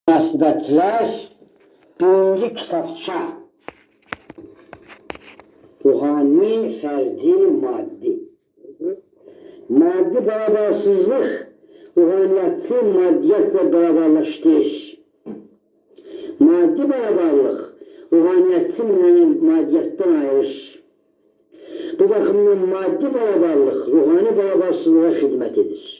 Münasibətlər birinci kitabça. Ruhani, fərdi, maddi. Maddi bərabərsizlik ruhaniyyəti maddiyyətlə beraberləşdirir. Maddi beraberlik ruhaniyyəti maddiyyətdən ayırır. Bu baxımdan maddi beraberlik ruhani berabersizliğe xidmət edir.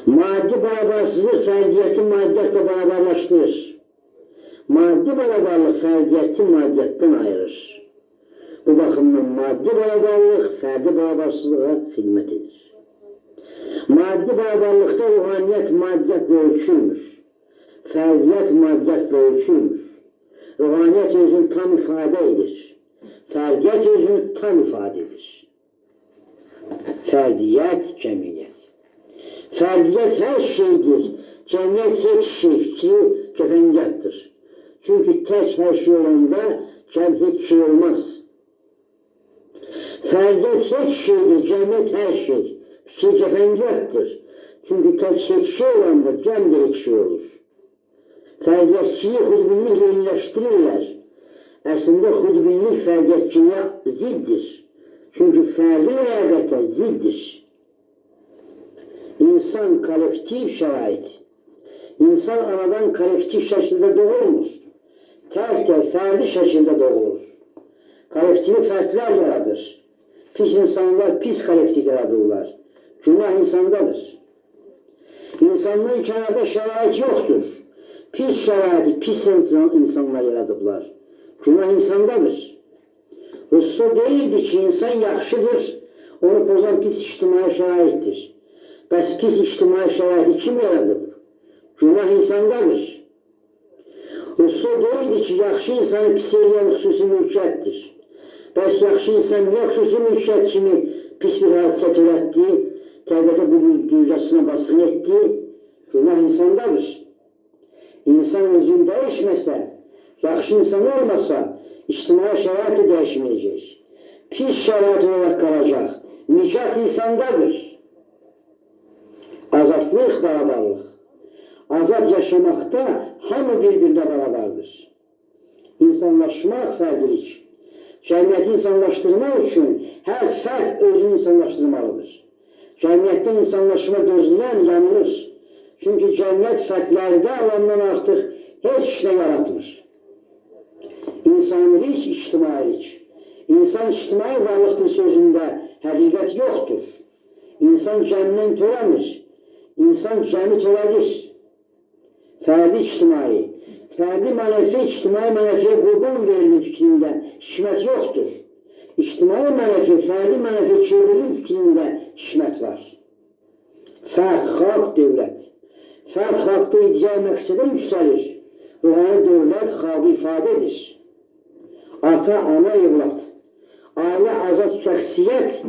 Maddi berabersizlik fərdiyyəti maddiyyətlə beraberləşdirir. Maddi beraberlik fərdiyyəti maddiyyətdən ayırır. Bu baxımdan maddi beraberlik fərdi berabersizliğe xidmət edir. Maddi beraberlikdə ruhaniyyət maddiyyətlə ölçülmür. Fərdiyyət maddiyyətlə ölçülmür. Ruhaniyyət özünü tam ifadə edir. Fərdiyyət özünü tam ifadə edir. Fərdiyyət, cəmiyyət. Fərdiyyət hər şeydir. Cəmiyyət heç şey fikri kəfəngətdir. Çünkü tək hər şey olanda cəm heç şey olmaz. Fərdiyyət heç şeydir. Cəmiyyət hər şey. Fikri kəfəngətdir. Çünkü tək heç şey olanda cəm də heç şey olur. Fərdiyyətçiliyi xudbinliklə iyiləşdirirlər. Əslində xudbinlik fərdiyyətçiliyə ziddir. Çünkü fərdi ləyaqətə ziddir. İnsan kolektiv şərait. İnsan anadan kolektiv şəkildə doğulmur. Tək-tək fərdi şəkildə doğulur. Kolektivi fərdlər yaradır. Pis insanlar pis kolektiv yaradırlar. Günah insandadır. İnsanlığın kənarda şərait yoxdur. Pis şəraiti pis insanlar yaradıblar. Günah insandadır. Russo deyildi ki, insan yaxşıdır, onu pozan pis ictimai şəraitdir. Bəs pis ictimai şəraiti kim yaradıb? Günah insandadır. Russo deyildi ki, yaxşı insanı pis eləyən xüsusi mülkiyyətdir. Bəs yaxşı insan niyə xüsusi mülkiyyət kimi pis bir hadisə törətdi, təbiətə bu düzgəsine basın etdi? Günah insandadır. İnsan özünü dəyişməsə, yaxşı insan olmasa, ictimai şərait dəyişməyəcək. Pis şərait olarak qalacaq. Nicat insandadır. Azadlıq, beraberlik. Azad yaşamakta hamı birbirine beraberdir. İnsanlaşmaq fərdilik. Cəmiyyəti insanlaşdırmaq üçün hər fərd özünü insanlaşdırmalıdır. Cəmiyyətdə insanlaşma gözləyən yanılır. Çünkü cəmiyyət fərdlərdə alandan artıq heç nə yaratmır. İnsanilik, ictimailik. İnsan ictimai varlıqdır sözündə həqiqət yoxdur. İnsan cəmindən törəmir. İnsan cəmi törədir. Fərdi ictimai. Fərdi mənəfi, ictimai mənəfiyə qurban verilir fikrində hikmət yoxdur. İctimai mənəfi, fərdi mənəfi çevrilir fikrində hikmət var. Fərd, xalq, dövlət. Fərd xalqda iddia məqsədə yüksəlir. Ruhani dövlət xalqı ifadə edir. Ata, ana, evlat. Ailə azad şəxsiyyət,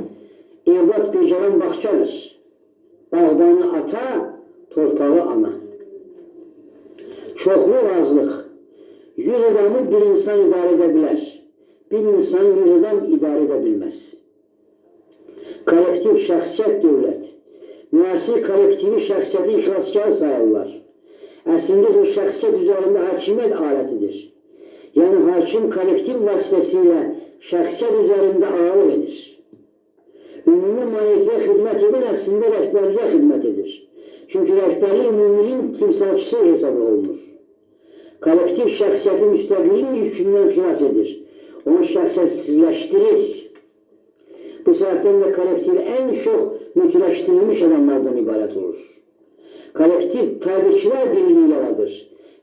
evlat becəran baxçadır. Bağbanı ata, torpağı ana. Çoxluq azlıq. 100 adamı bir insan idarə edə bilər. Bir insan 100 adam idarə edə bilməz. Kolektiv şəxsiyyət dövlət. Müasir kollektivi şəxsiyyəti ixlaskar sayırlar. Əslində o şəxsiyyət üzərində hakimiyyət alətidir. Yəni hakim kollektiv vasitəsilə şəxsiyyət üzərində ağırlıq edir. Ümumi maneviyyəyə xidmət edən əslində rəhbərliyə xidmət edir. Çünki rəhbərlik ümumiliyin timsalçısı hesabı olunur. Kollektiv şəxsiyyəti müstəqilliyin yükündən xilas edir. Onu şəxsiyyətsizləşdirir. Bu səbəbdən də kollektiv ən çox mütləşdirilmiş adamlardan ibarət olur. Kollektiv təbiklər birliği yaradır.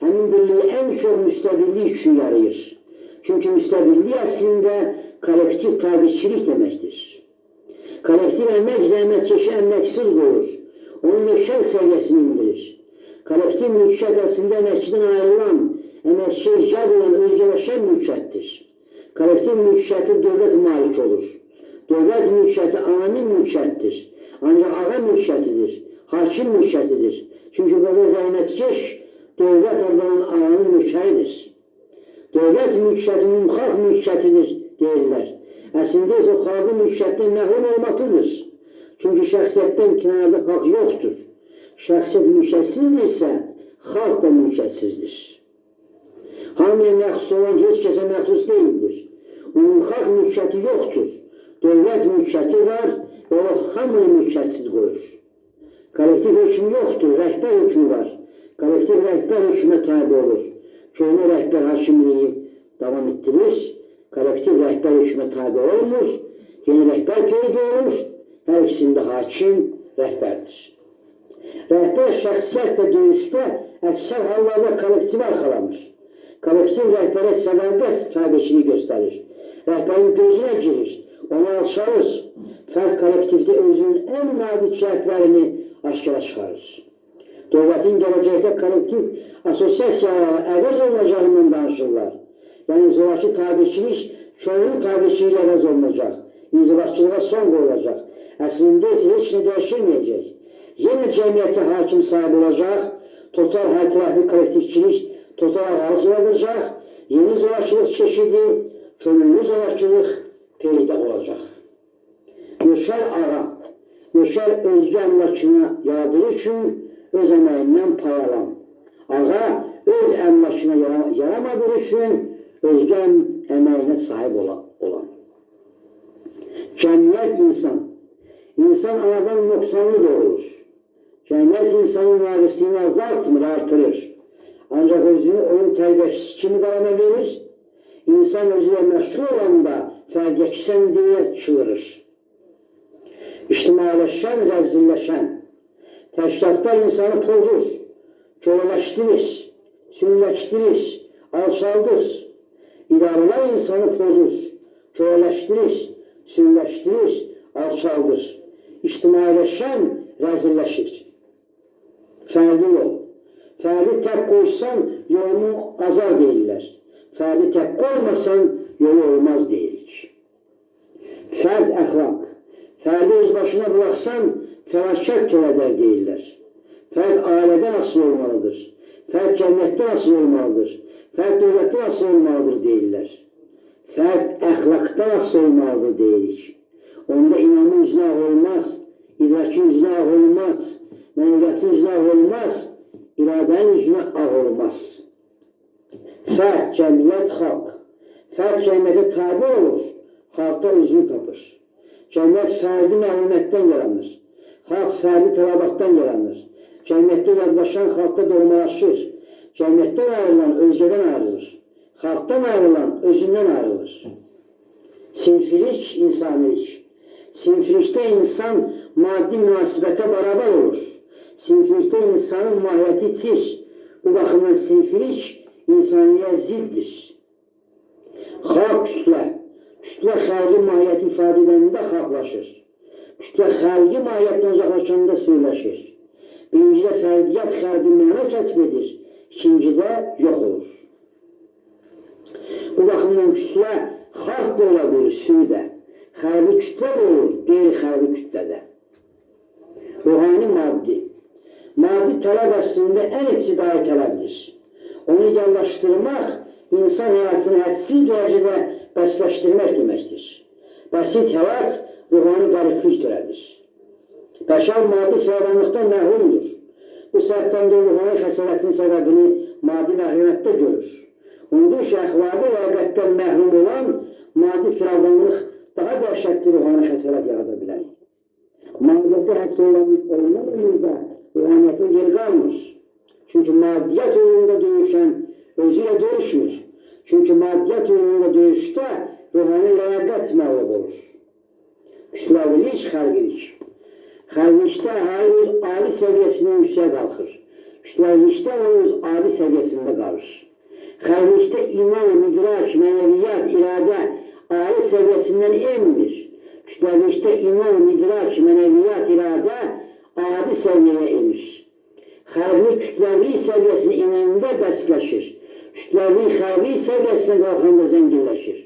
Həmin birliği ən çox müstəqillik üçün yarayır. Çünki müstəqillik əslində kollektiv təbikçilik deməkdir. Kollektiv əmək zəhmətkeşi əməksiz qoyur. Onun nöşər səviyyəsini indirir. Kollektiv mülkiyyət əslində əməkçidən ayrılan, əməkçiyə icad olan özgələşən mülkiyyətdir. Kollektiv mülkiyyəti dövlət malik olur. Dövlət mülkiyyəti anonim mülkiyyətdir. Ancaq ağa mülkiyyətidir, hakim mülkiyyətidir. Çünki burada zəhmətkeş dövlət adlanan ağanın mülkiyyətidir. Dövlət mülkiyyəti xalq mülkiyyətidir deyirlər. Əslində isə o xalqın mülkiyyətdən məhrum olmaqdır. Çünki şəxsiyyətdən kənarda xalq yoxdur. Şəxsiyyət mülkiyyətsizdirsə, Xalq da mülkiyyətsizdir. Hamıya məxsus olan heç kəsə məxsus deyildir. Onun xalq mülkiyyəti yoxdur. Dövlət mülkiyyəti var və o hamıya mülkiyyətsiz qoyur. Kollektiv hökm yoxdur, rəhbər hökmü var. Kollektiv rəhbər hökmə tabi olur. Köhnə rəhbər hakimliyi davam etdirir. Kollektiv rəhbər hökmə tabi olmur. Yeni rəhbər peyda olur. Hər ikisində hakim rəhbərdir. Rəhbər şəxsiyyətlə döyüşdə əksər hallarda kollektivi arxalanır. Kollektiv rəhbərə sədaqət tabiçiliyi göstərir. Rəhbərin gözünə girir, onu alçalır. Fərd kollektivdə özünün ən nadir cəhətlərini aşkara çıxarır. Dövlətin gələcəkdə kollektiv asosiasiyalara əvəz olunacağından danışırlar. Yəni zoraki tabiçilik çoğunun tabiçiliyi ilə əvəz olunacaq. İnzibatçılığa son qoyulacaq. Əslində isə heç nə dəyişilməyəcək. Yeni cəmiyyətə hakim sahib olacaq, total hərtərəfli kollektivçilik total ağalıq yaradacaq, yeni zorakılıq çeşidi, könüllü zorakılıq peyda olacaq. Nökər ağa, nökər özgə əmlakını yaradığı üçün öz əməyindən pay alan. Ağa öz əmlakını yaramadığı üçün özgə əməyinə sahib olan. Cəmiyyət insan. İnsan anadan nöqsanlı doğulur. Cəmiyyət insanın varisliyini azaltmır, artırır. Ancaq özünü onun tərbiyəçisi kimi qəlama verir. İnsan özüyle məşğul olanda fərdiyyəksən deyə çığırır. İctimailəşən, rəzilləşən. Təşkilatlar insanı pozur, kölələşdirir, sünləşdirir, alçaldır. İdarələr insanı pozur, kölələşdirir, sünləşdirir, alçaldır. İctimailəşən, rəzilləşir. Fərdi yol. Fərdi tək qoysan, yolunu azar deyirlər. Fərdi tək qoymasan, yolu olmaz deyirik. Fərd əxlaq. Fərdi öz başına bıraxsan, fəlakət törədər deyirlər. Fərd ailədən asılı olmalıdır. Fərd cəmiyyətdən asılı olmalıdır. Fərd dövlətdən asılı olmalıdır deyirlər. Fərd əxlaqdan asılı olmalıdır deyirik. Onda inamın üzünə olmaz, idrakin üzünə olmaz, mənəviyyatın üzünə olmaz, iradənin üzünə ağ olmaz. Fərd, cəmiyyət, xalq. Fərd cəmiyyətə tabi olur, xalqda özünü tapır. Cəmiyyət fərdi məhrumiyyətdən yaranır. Xalq fərdi tələbatdan yaranır. Cəmiyyətdə yadlaşan xalqda doğmalaşır. Cəmiyyətdən ayrılan özgədən ayrılır. Xalqdan ayrılan özündən ayrılır. Sinfilik, insanilik. Sinfilikdə insan maddi münasibətə bərabər olur. Sinfilikdə insanın mahiyyəti itir. Bu baxımdan sinfilik insaniyə ziddir. Xalq kütlə. Kütlə xərci mahiyyəti ifadə edəndə xalqlaşır. Kütlə xərci mahiyyətdən uzaqlaşanda sürüləşir. Birincidə fərdiyyat xərci məna kəsb edir. İkincidə yox olur. Bu baxımdan kütlə xalq da ola bilir, sürüdə. Xərci kütlə də olur, qeyri-xərci kütlədə. Ruhani maddi. Maddi tələb əslində ən ibtidai tələbdir. Onu ideallaşdırmaq, insan həyatını hədsiz dərəcədə bəsləşdirmək deməkdir. Bəsit həyat ruhani qəriblik törədir. Bəşər maddi fəaliyyətdən məhrumdur. Bu səbəbdən də ruhani xəsarətin səbəbini maddi məhrumiyyətdə görür. Ondan ki, əxlaqi ləyaqətdən məhrum olan maddi fəaliyyətlıq daha dəhşətli ruhani xəsarət yarada bilər. Maddiyyətdə hətta olmalarında ruhaniyyətin geri qalmır. Çünki maddiyyət uğrunda döyüşən özüyle döyüşmür. Çünki maddiyyət uğrunda döyüşdə ruhani ləyaqət məğlub olur. Kütləvilik, xərqilik. Xərqilikdə əhali öz ali səviyyəsindən yüksək qalxır. Kütləvilikdə o öz ali səviyyəsində qalır. Xərqilikdə iman, idrak, mənəviyyat, iradə ali səviyyəsindən enmir. Kütləvilikdə iman, idrak, mənəviyyat, iradə adi səviyyəyə enir. Xərqilik kütləvilik səviyyəsinin inəndə bəsləşir. Kütləvilik xərqilik səviyyəsinə qalxanda zənginləşir.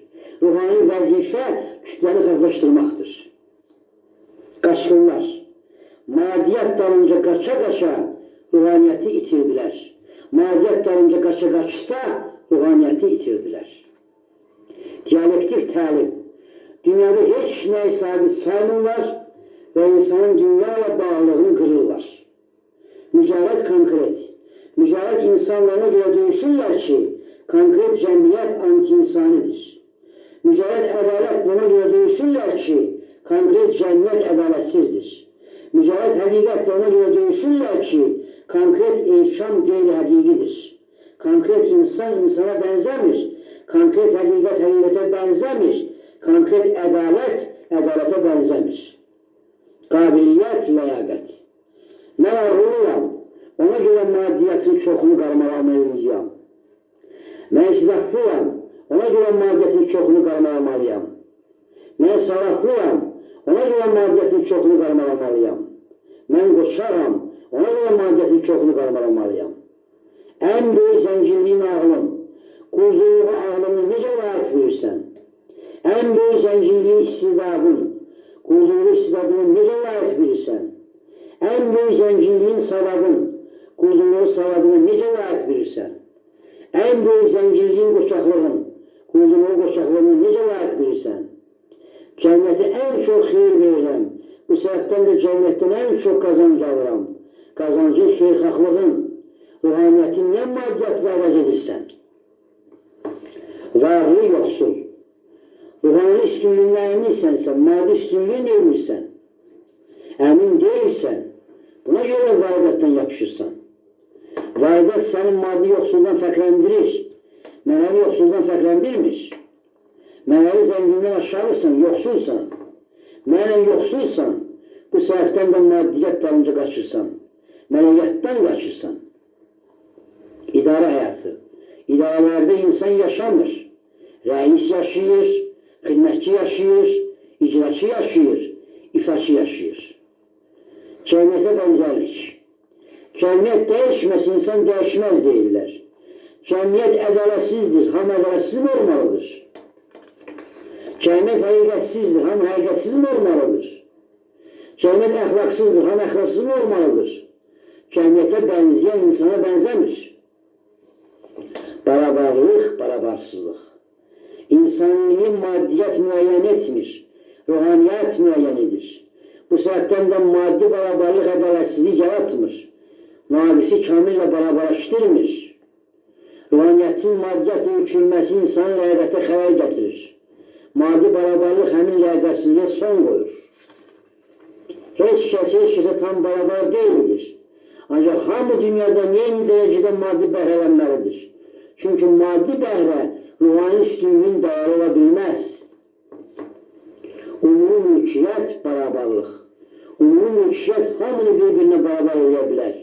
Ruhani vəzifə kütləni xəzləşdirməkdir. Qaçqınlar. Madiyyət dalınca qaça-qaça ruhaniyyəti itirdilər. Madiyyət dalınca qaça-qaçda ruhaniyyəti itirdilər. Diyalektik təlim. Dünyada heç nəyi sabit saymırlar və insanın dünya ilə bağlılığını qırırlar. Mücadət konkret. Mücahit insanlarına göre döyüşürlər ki, konkret cəmiyyət anti-insanidir. Mücahit ədalətlə ona görə döyüşürlər ki, konkret cəmiyyət ədalətsizdir. Mücahit həqiqətlə ona görə döyüşürlər ki, konkret ehkam qeyri-həqiqidir. Konkret insan insana bənzəmir, konkret həqiqət həqiqətə bənzəmir, konkret ədalət ədalətə bənzəmir. Qabiliyyət, ləyaqət. Mən ağrılıyam, ona görə maddiyyətin çoxunu qarmalamalıyam. Mən istidaflıyam, ona görə maddiyyətin çoxunu qarmalamalıyam. Mən savadlıyam, ona görə maddiyyətin çoxunu qarmalamalıyam. Mən qoçaram, ona görə maddiyyətin çoxunu qarmalamalıyam. Ən böyük zənginliyin ağlım, qulluğu ağlını necə layiq bilirsən? Ən böyük zənginliyin istidadın, qulluğu istidadını necə layiq bilirsən? Ən böyük zənginliyin savadın, qulluğu savadını necə layiq bilirsən? Ən böyük zənginliyin qoçaqlığın, qulluğu qoçaqlığını necə layiq bilirsən? Cəmiyyətə ən çox xeyir verirəm. Bu səbəbdən də cəmiyyətdən ən çox qazanc alıram. Qazancın xeyirxahlığın, ruhaniyyətin nə maddiyyatla əvəz edirsən? Varlı yoxsul. Ruhani üstünlüyünə əminsənsə, maddi üstünlüyü neymirsən? Əmin deyilsən, buna görə vaidətdən yapışırsan. Vaidət sənin maddi yoxsuldan fərqləndirir, mənəvi yoxsuldan fərqləndirmir. Mənəvi zəngindən aşağısan, yoxsulsan. Mənən yoxsulsan, bu səbəbdən də maddiyyət dalınca qaçırsan. Mələyyətdən qaçırsan. İdarə həyatı. İdarələrdə insan yaşamır. Rəis yaşayır, xidmətçi yaşayır, icraçı yaşayır, ifaçı yaşayır. Cəmiyyətə bənzərlik. Cəmiyyət dəyişməz, insan dəyişməz deyirlər. Cəmiyyət ədalətsizdir, hamı ədalətsiz mi olmalıdır? Cəmiyyət həqiqətsizdir, hamı həqiqətsiz mi olmalıdır? Cəmiyyət əxlaqsızdır, hamı əxlaqsız mı olmalıdır? Cəmiyyətə bənzəyən insana bənzəmir. Barabarlıq, barabarsızlıq. İnsanlığı maddiyyət müəyyən etmir, ruhaniyyət müəyyən edir. Bu səbəbdən də maddi barabarlıq ədalətsizlik yaratmır. Naqisi kamillə barabarlaşdırmır. Ruhaniyyətin maddiyyətlə ölçülməsi insanın rəğbətə xələl gətirir. Maddi barabarlıq həmin rəğbətsizliyə son qoyur. Heç kəsə tam barabar deyildir. Ancaq hamı dünyada eyni dərəcədə maddi bəhrələnməlidir. Çünki maddi bəhrə ruhani üstünlüyün dəyəri ola bilməz. Umumi mülkiyyət barabarlıq. Umumi mülkiyyət hamını bir-birinə barabar edə bilər.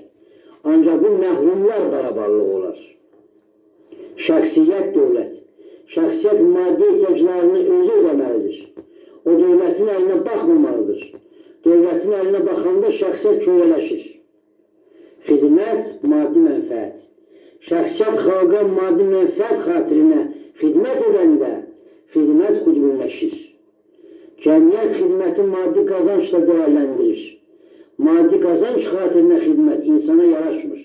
Ancaq bu məhrumlar barabarlıq olar. Şəxsiyyət dövlət. Şəxsiyyət maddi ehtiyaclarını özü ödəməlidir. O dövlətin əlinə baxmamalıdır. Dövlətin əlinə baxanda şəxsiyyət köyrələşir. Xidmət, maddi mənfəət. Şəxsiyyət xalqa maddi mənfəət xatirinə xidmət edəndə xidmət xudbinləşir. Cəmiyyət xidməti maddi qazançla dəyərləndirir. Maddi qazanç xatirinə xidmət insana yaraşmır.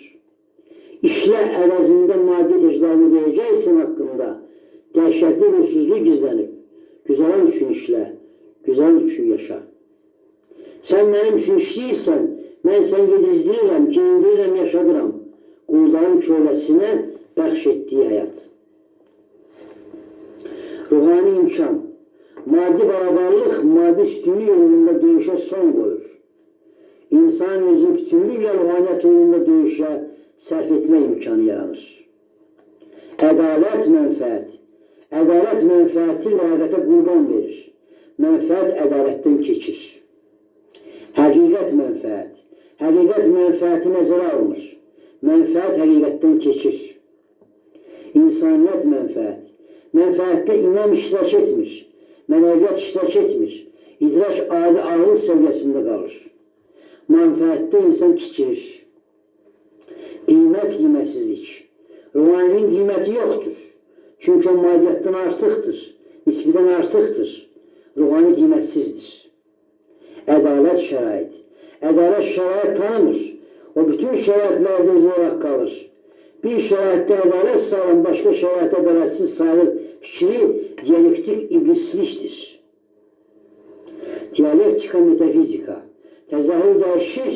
İşlə əvəzində maddi ehtiyaclarını verəcəksən haqqında dəhşətli ruhsuzluq gizlənib. Güzəran üçün işlə, güzəran üçün yaşa. Sən mənim üçün işləyirsən, mən sən yedizdirirəm, geyindirirəm, yaşadıram. Qulların köləsinə bəxş etdiyi həyat. Ruhani imkan. Maddi barabarlıq, maddi üstünlük yolunda döyüşə son qoyur. İnsan özü bütünlüklə ruhaniyyət yolunda döyüşə sərf etmə imkanı yaranır. Ədalət mənfəət. Ədalət mənfəəti ləyaqətə qurban verir. Mənfəət ədalətdən keçir. Həqiqət mənfəət. Həqiqət mənfəəti nəzərə alınır. Mənfəət həqiqətdən keçir. İnsaniyyət mənfəət. Mənfəətdə imam iştirak etmir. Mənəviyyat iştirak etmir. İdraç adi ağıl səviyyəsində qalır. Mənfəətdə insan kiçilir. Qiymət, qiymetsizlik. Ruhaninin qiyməti yoxdur. Çünki o maddiyyatdan artıqdır. Nisbidən artıqdır. Ruhani qiymətsizdir. Ədalət şərait. Ədalət şərait tanımır. O bütün şəraitlərdə özü olaraq qalır. Bir şəraitdə ədalət sağlam, başqa şəraitdə ədalətsiz sayılır fikri diyalektik iblislikdir. Diyalektika metafizika. Təzahür dəyişir,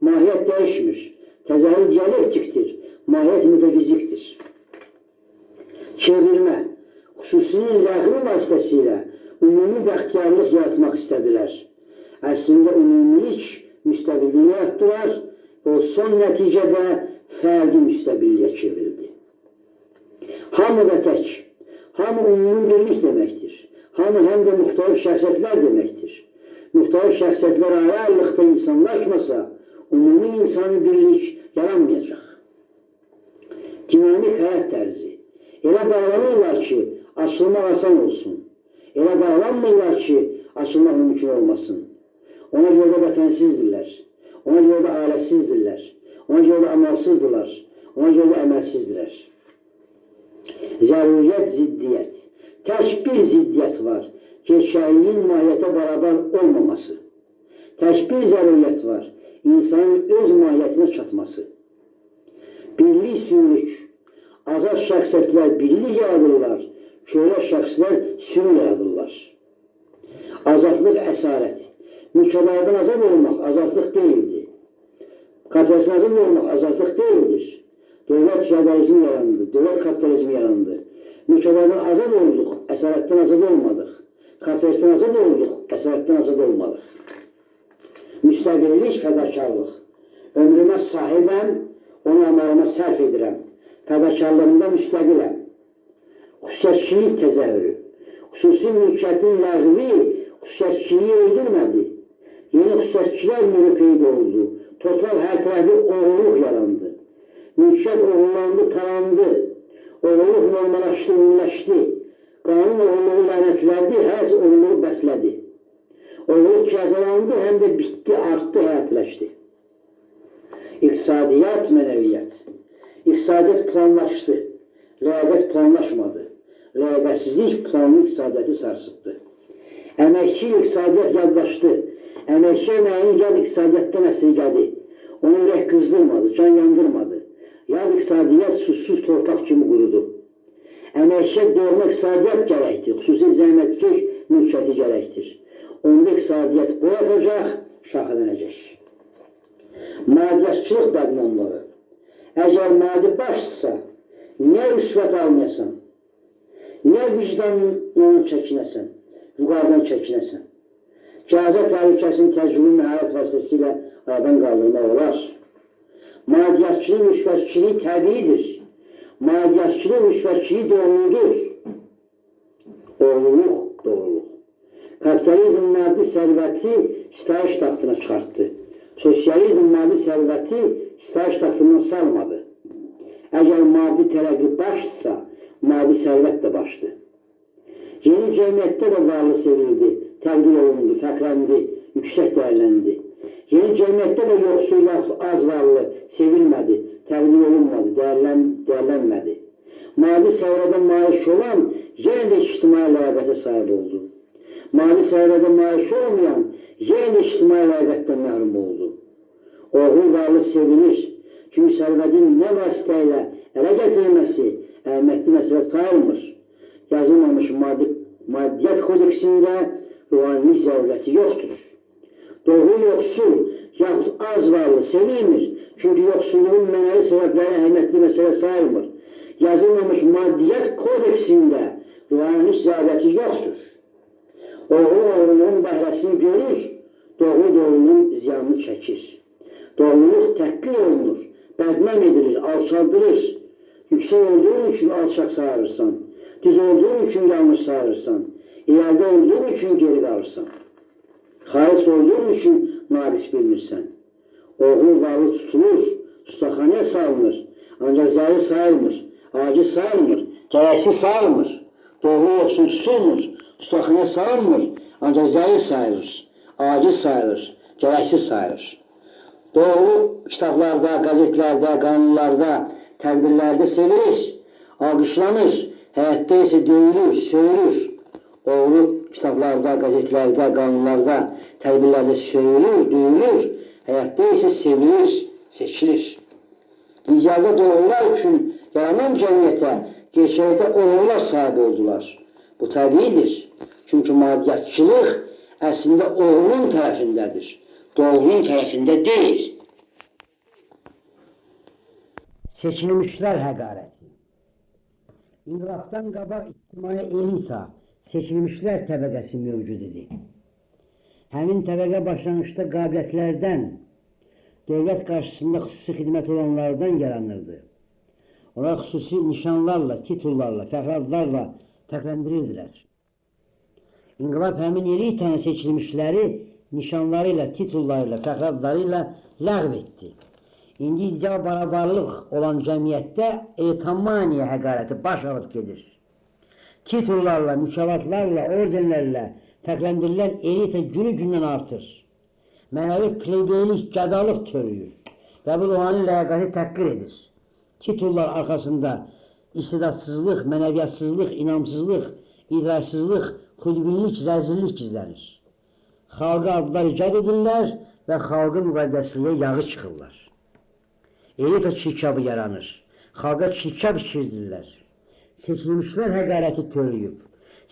mahiyyət dəyişmir. Təzahür diyalektikdir, mahiyet metafiziktir. Çevirme, xüsusinin ləğvi vasitəsilə ümumi bəxtiyarlıq yaratmaq istədilər. Əslində ümumilik müstəbilliyi yaratdılar və o son nəticədə fərdi müstəbilliyə çevrildi. Hamı və tək, hamı ümumi birlik deməkdir. Hamı həm də müxtəlif şəxsiyyətlər deməkdir. Müxtəlif şəxsiyyətlər ayrı-ayrılıqda insanlaşmasa, ümumi insani birlik yaranmayacaq. Dinamik həyat tərzi. Elə bağlanırlar ki, açılmaq asan olsun. Elə bağlanmırlar ki, açılmaq mümkün olmasın. Ona görə də vətənsizdirlər. Ona görə də ailəsizdirlər. Ona görə də amalsızdırlar. Ona görə də əməlsizdirlər. Zəruriyyət, ziddiyyət. Tək bir ziddiyyət var. Gerçəkliyin mahiyyətə bərabər olmaması. Tək bir zəruriyyət var. İnsanın öz mahiyyətinə çatması. Birlik, sürülük. Azad şəxsiyyətlər birlik yaradırlar. Kölə şəxslər sürü yaradırlar. Azadlıq əsarət. Mülkədardan azad olmaq azadlıq deyildir. Kapitalistdən azad olmaq azadlıq deyildir. Dövlət feodalizmi yarandı, dövlət kapitalizmi yarandı. Mülkədardan azad olduq, əsarətdən azad olmadıq. Kapitalistdən azad olduq, əsarətdən azad olmadıq. Müstəqillik, fədakarlıq. Ömrümə sahibəm, onu əməlimə sərf edirəm. Fədakarlığımda müstəqiləm. Xüsusiyyətçilik təzəhürü. Xüsusi mülkiyyətin ləğvi xüsusiyyətçiliyi öldürmədi. Yeni xüsusiyyətçilər növü peyda oldu. Total hər tərəfi oğurluq yarandı. Mülkiyyət oğurlandı, tarandı. Oğurluq normallaşdı, ünləşdi. Qanun oğurluğu lənətlədi, həz oğurluğu bəslədi. Oğurluq cəzalandı, həm də bitdi, artdı, həyatləşdi. İqtisadiyyat, mənəviyyat. İqtisadiyyat planlaşdı, ləyaqət planlaşmadı. Ləyaqətsizlik planlı iqtisadiyyatı sarsıtdı. Əməkçi iqtisadiyyat yadlaşdı. Əməkçi əməyini yad iqtisadiyyatdan əsirgədi. Onu ürək qızdırmadı, can yandırmadı. Yad iqtisadiyyat susuz torpaq kimi qurudu. Əməkçiyə doğma iqtisadiyyat gərəkdir, xüsusi zəhmətkeş mülkiyyəti gərəkdir. Onda iqtisadiyyat boyatacaq, şaxələnəcək. Madiyyatçılıq bədnamlığı. Əgər madi başdırsa, niyə rüşvət almayasan? Niyə vicdandan çəkinəsən? Vüqardan çəkinəsən? Cəza təhlükəsinin təcrübə məharət vasitəsilə aradan qaldırmaq olar. Madiyyatçılıq, rüşvətçilik təbiidir. Madiyyatçılıq, rüşvətçilik doğruludur. Oğurluq, doğruluq. Kapitalizm maddi sərvəti sitayiş taxtına çıxartdı. Sosializm maddi sərvəti sitayiş taxtından salmadı. Əgər maddi tərəqqi başdırsa, maddi sərvət də başdır. Yeni cəmiyyətdə də varlı sevildi, təqdir olundu, fərqləndi, yüksək dəyərləndi. Yeni cəmiyyətdə də yoxsul, yaxud az varlı sevilmədi, təqdir olunmadı, dəyərlənmədi. Maddi səviyyədə malik olan yenə də ictimai ləyaqətə sahib oldu. Maddi səviyyədə malik olmayan yenə də ictimai ləyaqətdən məhrum oldu. Oğul varlı sevilir, çünki sərvətin nə vasitə ilə ələ gətirilməsi əhəmiyyətli məsələ sayılmır. Yazılmamış maddiyyat kodeksində ruhanilik zərurəti yoxdur. Doğru yoxsul, yaxud az varlı sevilmir, çünki yoxsulluğun mənəvi səbəbləri əhəmiyyətli məsələ sayılmır. Yazılmamış maddiyyat kodeksində ruhanilik zərurəti yoxdur. Oğlu oğluluğun bəhrəsini görür, doğru doğruluğun ziyanını çəkir. Doğruluq təhqir olunur, bədnam edilir, alçaldırır. Yüksək olduğun üçün alçaq sayırsan, düz olduğun üçün yanlış sayırsan, ileride olduğun üçün geri qalırsan. Xalis olduğun üçün naqis bilmirsən. Oğul varlı tutulur, ustaxanaya salınır, ancaq zayı sayılmır, aciz sayılmır, gərəksiz sayılmır. Doğru yoxsul tutulmur, ustaxanaya salınmır, ancaq zayı sayılır, aciz sayılır, gərəksiz sayılır. Doğru kitablarda, qəzetlərdə, qanunlarda, təqdirlərdə sevilir, alqışlanır, həyatda isə döyülür, söyülür. Doğru kitablarda, qəzetlərdə, qanunlarda, təqdirlərdə söyülür, döyülür, həyatda isə sevilir, seçilir. İcazə doğrular üçün yaranan cəmiyyətə gerçəkdə oğullar sahib oldular. Bu təbiidir. Çünki maddiyyatçılıq əslində oğlun tərəfindədir. Doğrunun tərəfində deyil. Seçilmişlər həqarəti. İnqilabdan qabaq ictimai elita, seçilmişlər təbəqəsi mövcud idi. Həmin təbəqə başlanğıçda qabiliyyətlərdən, dövlət qarşısında xüsusi xidmət olanlardan yaranırdı. Onlar xüsusi nişanlarla, titullarla, fəxradlarla fərqləndirirdilər. İnqilab həmin elitanın seçilmişləri nişanlarıyla, titullarıyla, fəxradlarıyla ləğv etdi. İndi icra barabarlıq olan cəmiyyətdə elitamaniya həqarəti baş alıb gedir. Titullarla, mükafatlarla, ordenlərlə fərqləndirilən elita günü-gündən artır. Mənəvi plebeylik, qədalıq törüyür və bu ruhani ləyaqəti təhqir edir. Titullar arxasında istidadsızlıq, mənəviyyətsizlik, inamsızlıq, idrarsızlıq, xudbinlik, rəzillik gizlənir. Xalqa adlar icad edirlər və xalqın müqəddəsliyə yağı çıxırlar. Elita çirkabı yaranır. Xalqa çirkab içirdirlər. Seçilmişlər həqarəti törüyüb.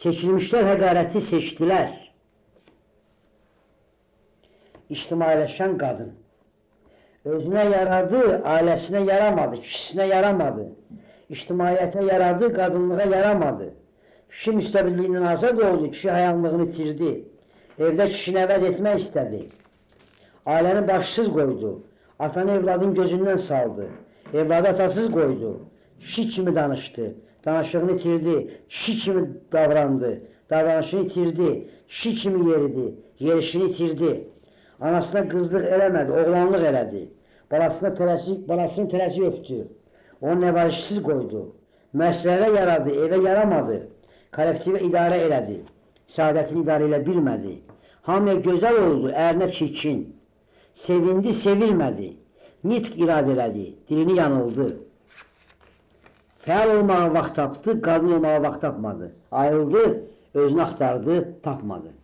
Seçilmişlər həqarəti seçdilər. İctimailəşən qadın. Özünə yaradı, ailəsinə yaramadı, kişisinə yaramadı. İctimaiyyətə yaradı, qadınlığa yaramadı. Kişi müstəbilliyindən azad oldu, kişi hayanlığını itirdi. Evdə kişini əvəz etmək istədi. Ailəni başsız qoydu. Atanı evladın gözündən saldı. Evladı atasız qoydu. Kişi kimi danışdı. Danışığını itirdi. Kişi kimi davrandı. Davranışını itirdi. Kişi kimi yeridi. Yerişini itirdi. Anasına qızlıq eləmədi. Oğlanlıq elədi. Balasının tələsi öpdü. Onu nəvarişsiz qoydu. Məsələ yaradı. Evə yaramadı. Kollektivə idarə elədi. Saadətini idarə elə bilmədi. Hamıya gözəl oldu. Ərinə çirkin. Sevindi, sevilmədi. Nitq irad elədi, dilini yanıldı. Fəal olmağa vaxt tapdı, qadın olmağa vaxt tapmadı. Ayrıldı, özünü axtardı, tapmadı.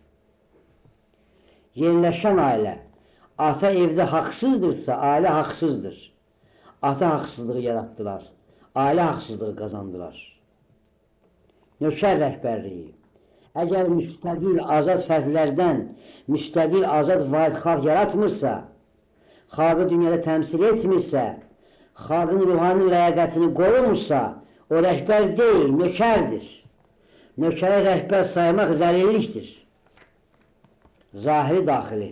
Yerləşən ailə. Ata evdə haqsızdırsa, ailə haqsızdır. Ata haqsızlığı yaratdılar. Ailə haqsızlığı qazandılar. Nökər rəhbərliyi. Əgər müstəqil, azad fərqlərdən, müstəqil, azad vahid xalq yaratmırsa, xalqı dünyada təmsil etmirsə, xalqın ruhani ləyaqətini qorumursa, o rəhbər deyil, nökərdir. Nökərə rəhbər saymaq zəlillikdir. Zahiri daxili,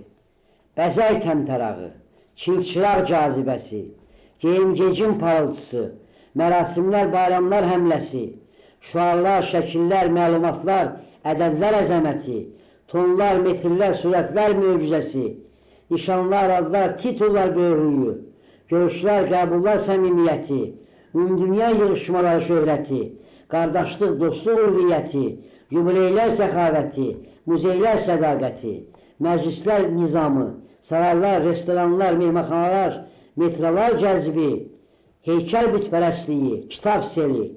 bəzək təmtərağı, çift-çıraq cazibəsi, geyim-gecim parıltısı, mərasimlər, bayramlar həmləsi, şuarlar, şəkillər, məlumatlar, ədədlər əzəməti, tonlar, metrlər, surətlər möcüzəsi, nişanlar, adlar, titullar böyrüyü, görüşlər, qəbullar səmimiyyəti, ümumdünya yığışmaları şöhrəti, qardaşlıq, dostluq ürviyyəti, yubileylər səxavəti, muzeylər sədaqəti, məclislər nizamı, saraylar, restoranlar, mehmanxanalar, metralar cəzbi, heykəl bütpərəstliyi, kitab seli,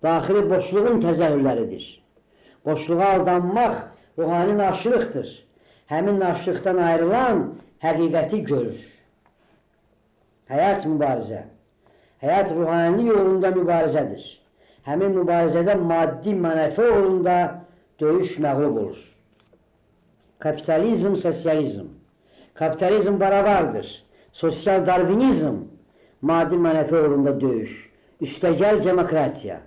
daxili boşluğun təzəhürləridir. Boşluğa aldanmaq ruhani naşılıqdır. Həmin naşılıqdan ayrılan həqiqəti görür. Həyat mübarizə. Həyat ruhani yolunda mübarizədir. Həmin mübarizədə maddi mənəfi uğrunda döyüş məğlub olur. Kapitalizm, sosializm. Kapitalizm barabardır. Sosial darvinizm, maddi mənəfi uğrunda döyüş. Üstəgəl demokratiya.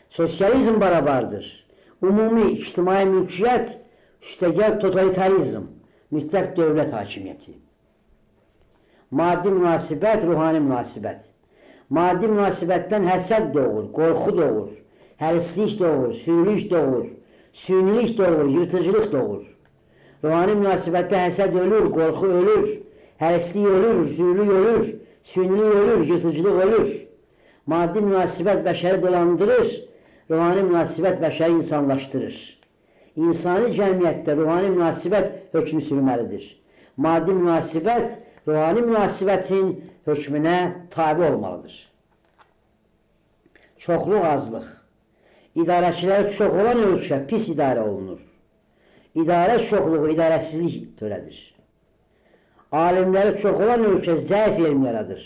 Sosializm barabardır. Umumi ictimai mülkiyyət, üstəgəl totalitarizm, mütləq dövlət hakimiyyəti. Maddi münasibət, ruhani münasibət. Maddi münasibətdən həsəd doğur, qorxu doğur, hərislik doğur, sürülük doğur, sünilik doğur, yırtıcılıq doğur. Ruhani münasibətdə həsəd ölür, qorxu ölür, hərislik ölür, sürülük ölür, sünilik ölür, yırtıcılıq ölür. Maddi münasibət bəşəri dolandırır, ruhani münasibət bəşəri insanlaşdırır. İnsani cəmiyyətdə ruhani münasibət hökmü sürməlidir. Maddi münasibət, ruhani münasibətin hökmünə tabi olmalıdır. Çoxluq azlıq. İdarəçiləri çox olan ölkə pis idarə olunur. İdarə çoxluğu idarəsizlik törədir. Alimləri çox olan ölkə zəif elm yaradır.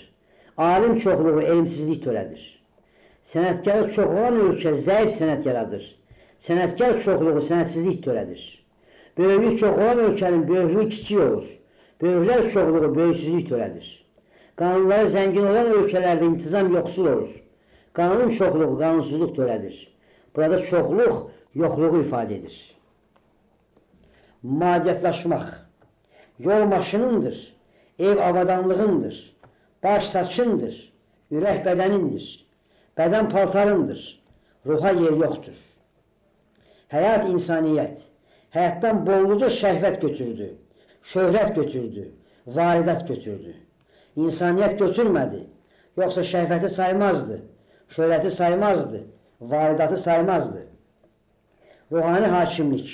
Alim çoxluğu elmsizlik törədir. Sənətkarı çox olan ölkə zəif sənət yaradır. Sənətkar çoxluğu sənətsizlik törədir. Böyüklük çox olan ölkənin böyüklüyü kiçik olur. Böyüklər çoxluğu böyüksüzlük törədir. Qanunları zəngin olan ölkələrdə intizam yoxsul olur. Qanunun çoxluğu qanunsuzluq törədir. Burada çoxluq yoxluğu ifadə edir. Madiyyətlaşmaq yol maşınındır, ev avadanlığındır, baş saçındır, ürək bədənindir, bədən paltarındır, ruha yer yoxdur. Həyat insaniyyət, həyatdan bolluca şəhvət götürdü, şöhrət götürdü, varidat götürdü. İnsaniyyət götürmədi, yoxsa şəhvəti saymazdı, şöhrəti saymazdı, varidatı saymazdı. Ruhani hakimlik,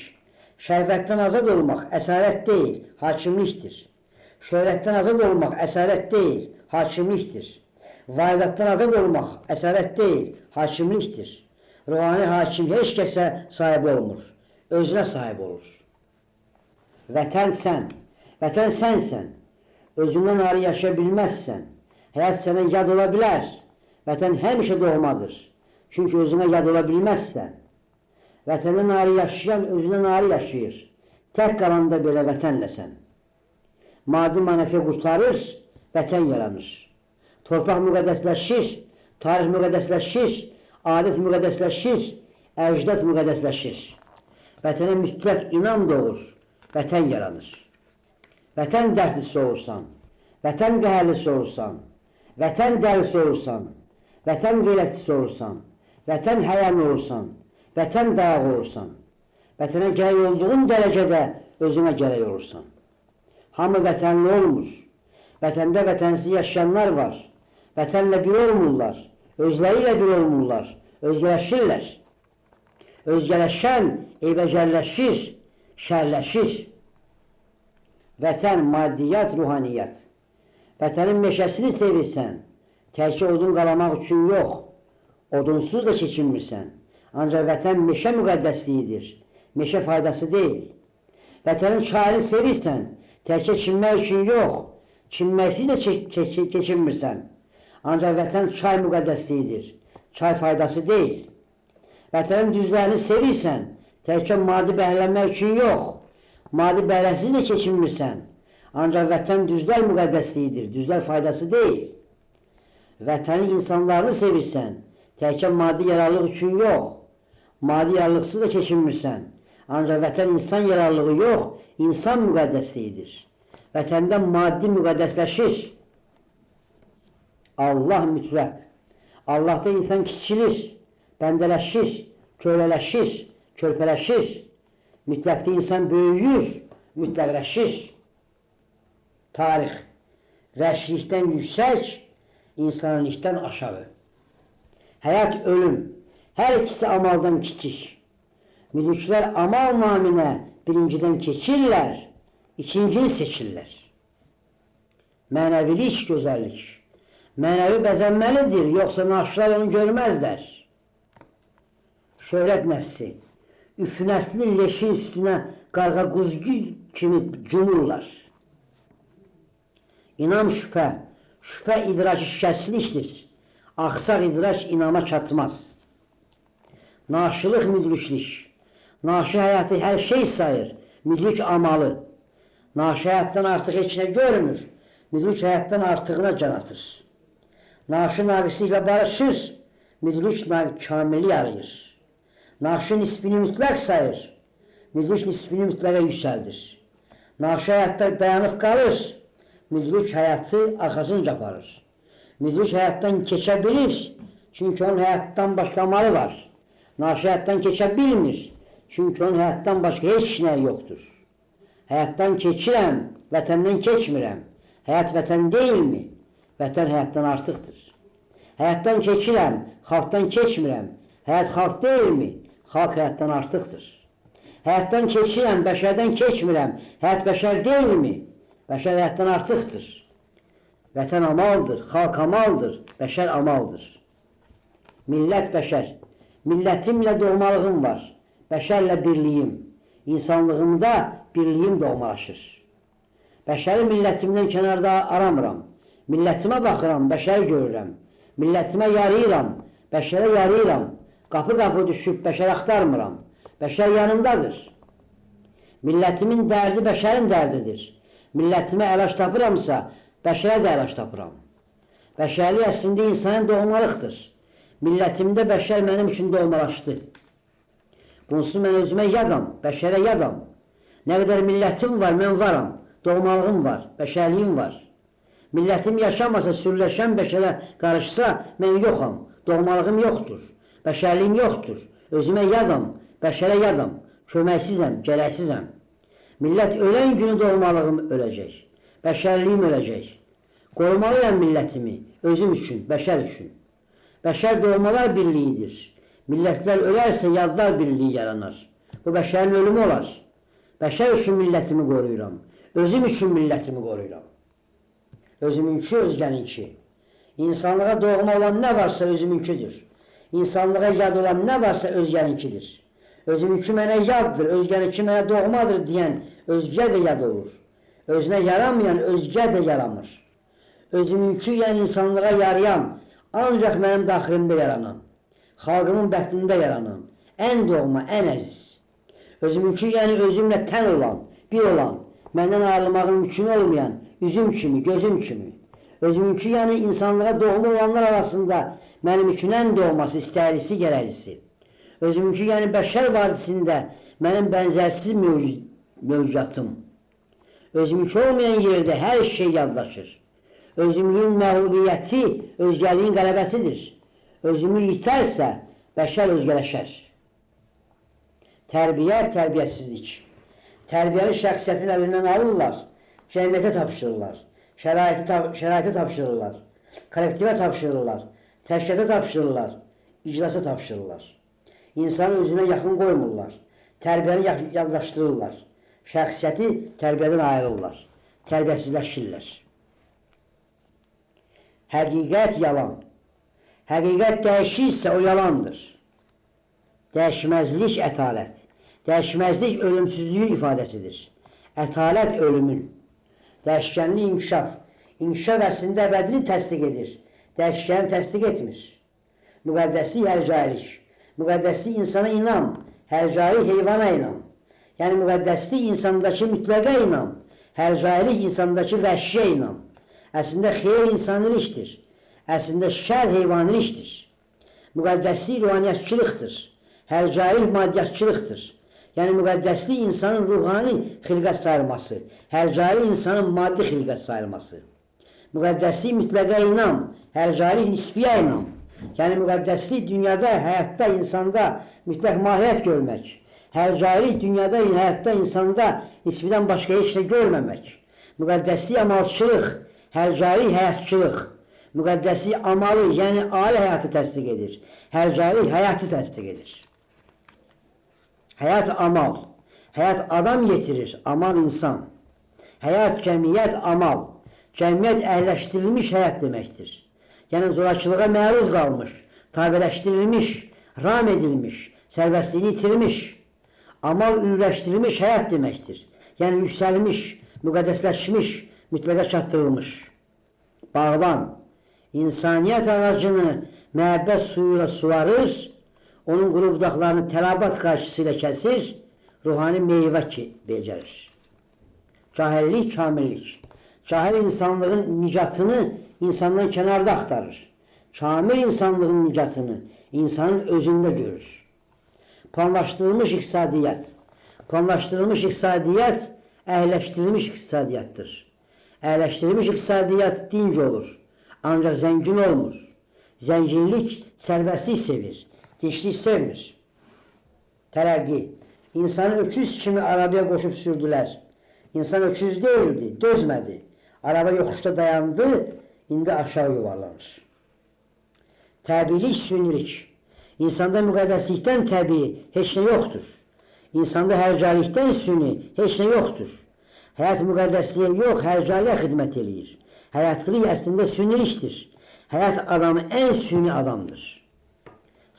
şəhvətdən azad olmaq əsarət deyil, hakimlikdir. Şöhrətdən azad olmaq əsarət deyil, hakimlikdir. Varidatdan azad olmaq əsarət deyil, hakimlikdir. Ruhani hakim heç kəsə sahib olmur, özünə sahib olur. Vətən sənsən, özündən ayrı yaşaya bilməzsən, həyat sənə yad ola bilər, vətən həmişə doğmadır, çünki özünə yad ola bilməzsən. Vətəndən ayrı yaşayan özündən ayrı yaşayır, tək qalanda belə vətənləsən. Maddi mənəfi qurtarır, vətən yaranır. Torpaq müqəddəsləşir, tarix müqəddəsləşir, adət müqəddəsləşir, əcdad müqəddəsləşir. Vətənə mütləq inam doğur, vətən yaranır. Vətən dərslisi olursan, vətən qəhərlisi olursan, vətən dəlisi olursan, vətən qeyrətçisi olursan, vətən həyən olursan, vətən dayağı olursan, vətənə gərək olduğun dərəcədə özünə gərək olursan. Hamı vətənli olmur. Vətəndə vətənsiz yaşayanlar var. Vətənlə bir olmurlar, özləri ilə bir olmurlar, özgələşirlər. Özgələşən eybəcərləşir, şərləşir. Vətən, maddiyyat, ruhaniyyat. Vətənin meşəsini sevirsən, təkcə odun qalamaq üçün yox, odunsuz da keçinmirsən. Ancaq vətən meşə müqəddəsliyidir, meşə faydası deyil. Vətənin çayını sevirsən, təkcə çinmək üçün yox, çinməksiz də keçinmirsən. Ancaq vətən çay müqəddəsliyidir, çay faydası deyil. Vətənin düzlərini sevirsən, təkcə maddi bəhrələnmək üçün yox, maddi bəhrəsiz də keçinmirsən. Ancaq vətən düzlər müqəddəsliyidir, düzlər faydası deyil. Vətənin insanlarını sevirsən, təkcə maddi yararlıq üçün yox, maddi yararlıqsız da keçinmirsən. Ancaq vətən insan yararlığı yox, insan müqəddəsliyidir. Vətəndə maddi müqəddəsləşir. Allah mütləq. Allahda insan kiçilir, bəndələşir, kölələşir, körpələşir. Mütləqdə insan böyüyür, mütləqləşir. Tarix, vəhşilikdən yüksək, insanlıqdan aşağı. Həyat, ölüm, hər ikisi amaldan kiçik. Mülklər amal naminə birincidən keçirlər, ikincini seçirlər. Mənəvilik, gözəllik. Mənəvi bəzənməlidir, yoxsa naşılar onu görməzlər. Şöhrət nəfsi, üfunətli leşin üstünə qarğa quzgu kimi cumurlar. İnam şübhə, şübhə idraki şikəslikdir. Axsaq idraç inama çatmaz. Naşılıq müdriklik. Naşı həyatı hər şey sayır, müdrik amalı. Naşı həyatdan artıq heç nə görmür, müdrik həyatdan artığına can atır. Naşı naqisliklə barışır, müdrik kamillik arayır. Naşı nisbini mütləq sayır, müdrik nisbini mütləqə yüksəldir. Naşı həyatda dayanıb qalır, müdrik həyatı arxasınca aparır. Müdrik həyatdan keçə bilir, çünki onun həyatdan başqa malı var. Naşı həyatdan keçə bilmir, çünki onun həyatdan başqa heç nə yoxdur. Həyatdan keçirəm, vətəndən keçmirəm. Həyat vətən deyilmi? Vətən həyatdan artıqdır. Həyatdan keçirəm, xalqdan keçmirəm. Həyat xalq deyilmi? Xalq həyatdan artıqdır. Həyatdan keçirəm, bəşərdən keçmirəm. Həyat bəşər deyilmi? Bəşər həyatdan artıqdır. Vətən amaldır, xalq amaldır, bəşər amaldır. Millət bəşər. Millətimlə doğmalığım var. Bəşərlə birliyim. İnsanlığımda birliyim doğmalaşır. Bəşəri millətimdən kənarda aramıram. Millətimə baxıram, bəşəri görürəm. Millətimə yarayıram, bəşərə yarayıram. Qapı-qapı düşüb bəşər axtarmıram. Bəşər yanımdadır. Millətimin dərdi bəşərin dərdidir. Millətimə əlac tapıramsa, bəşərə də əlac tapıram. Bəşərlik əslində insanın doğmalıqdır. Millətimdə bəşər mənim üçün doğmalaşdı. Bunsuz mən özümə yadam, bəşərə yadam. Nə qədər millətim var, mən varam. Doğmalığım var, bəşərliyim var. Millətim yaşamasa, sürüləşən bəşərə qarışsa, mən yoxam. Doğmalığım yoxdur, bəşərliyim yoxdur. Özümə yadam, bəşərə yadam. Köməksizəm, gərəksizəm. Millət ölən günü doğmalığım öləcək. Bəşərliyim öləcək. Qorumalıyam millətimi, özüm üçün, bəşər üçün. Bəşər doğmalar birliyidir. Millətlər ölərsə yadlar birliyi yaranar. Bu bəşərin ölümü olar. Bəşər üçün millətimi qoruyuram. Özüm üçün millətimi qoruyuram. Özümünki, özgəninki. İnsanlığa doğma olan nə varsa özümünküdür. İnsanlığa yad olan nə varsa özgəninkidir. Özümünki mənə yaddır, özgəninki mənə doğmadır deyən özgə də yad olur. Özünə yaramayan özgə də yaramır. Özümünki, yəni insanlığa yarayan, ancaq mənim daxilimdə yaranan, xalqımın bəxtində yaranan, ən doğma, ən əziz. Özümünki, yəni özümlə tən olan, bir olan, məndən ayrılmağın mümkün olmayan, üzüm kimi, gözüm kimi. Özümünki, yəni insanlığa doğma olanlar arasında mənim üçün ən doğması, istərlisi, gərəklisi. Özümünki, yəni bəşər vadisində mənim bənzərsiz mövcudatım. Özümünki olmayan yerdə hər şey yadlaşır. Özümlüyün məğlubiyyəti özgəliyin qələbəsidir. Özümlük itərsə, bəşər özgələşər. Tərbiyə, tərbiyəsizlik. Tərbiyəli şəxsiyyətin əlindən alırlar, cəmiyyətə tapşırırlar, şəraitə tapşırırlar, kollektivə tapşırırlar, təşkilatə tapşırırlar, icrasa tapşırırlar. İnsanı özünə yaxın qoymurlar, tərbiyəni yadlaşdırırlar, şəxsiyyəti tərbiyədən ayırırlar, tərbiyəsizləşirlər. Həqiqət yalan. Həqiqət dəyişirsə o yalandır. Dəyişməzlik ətalət. Dəyişməzlik ölümsüzlüyün ifadəsidir. Ətalət ölümün. Dəyişkənlik inkişaf. İnkişaf əslində əbədini təsdiq edir. Dəyişkəni təsdiq etmir. Müqəddəslik hərcailik. Müqəddəslik insana inam. Hərcailik heyvana inam. Yəni müqəddəslik insandakı mütləqə inam. Hərcailik insandakı vəhşiyə inam. Əslində xeyr insanilikdir. Əslində şər heyvanilikdir. Müqəddəslik ruhaniyyatçılıqdır. Hərcailik maddiyyatçılıqdır. Yəni müqəddəslik insanın ruhani xilqət sayılması, hərcailik insanın maddi xilqət sayılması. Müqəddəslik mütləqə inam, hərcailik nisbiyə inam. Yəni müqəddəslik dünyada, həyatda, insanda mütləq mahiyyət görmək. Hərcailik dünyada, həyatda, insanda nisbidən başqa heç nə görməmək. Müqəddəslik amalçılıq, hərcailik həyatçılıq. Müqəddəslik amalı, yəni ali həyatı təsdiq edir. Hərcailik həyatı təsdiq edir. Həyat amal. Həyat adam yetirir, amal insan. Həyat cəmiyyət amal. Cəmiyyət əhləşdirilmiş həyat deməkdir. Yəni zorakılığa məruz qalmış, tabələşdirilmiş, ram edilmiş, sərbəstliyini itirmiş. Amal ürləşdirilmiş həyat deməkdir. Yəni yüksəlmiş, müqəddəsləşmiş, mütləqə çatdırılmış. Bağban, insaniyyət ağacını məhəbbət suyuyla suvarır, onun quru budaqlarını tələbat qarşısıyla kəsir, ruhani meyvə becərir. Cahillik, kamillik. Cahil insanlığın nicatını insandan kənarda axtarır. Kamil insanlığın nicatını insanın özündə görür. Planlaşdırılmış iqtisadiyyat. Planlaşdırılmış iqtisadiyyat əhləşdirilmiş iqtisadiyyatdır. Əhləşdirilmiş iqtisadiyyat dinc olur, ancaq zəngin olmur. Zənginlik sərbəstlik sevir, dinçlik sevmir. Tərəqqi. İnsanı öküz kimi arabaya qoşub sürdülər. İnsan öküz deyildi, dözmədi. Araba yoxuşda dayandı, indi aşağı yuvarlanır. Təbiilik, sünilik. İnsanda müqəddəslikdən təbii heç nə yoxdur. İnsanda hərcailikdən süni heç nə yoxdur. Həyat müqəddəsliyə yox, hərcaliyə xidmət eləyir. Həyatçılıq əslində sünilikdir. Həyat adamı ən süni adamdır.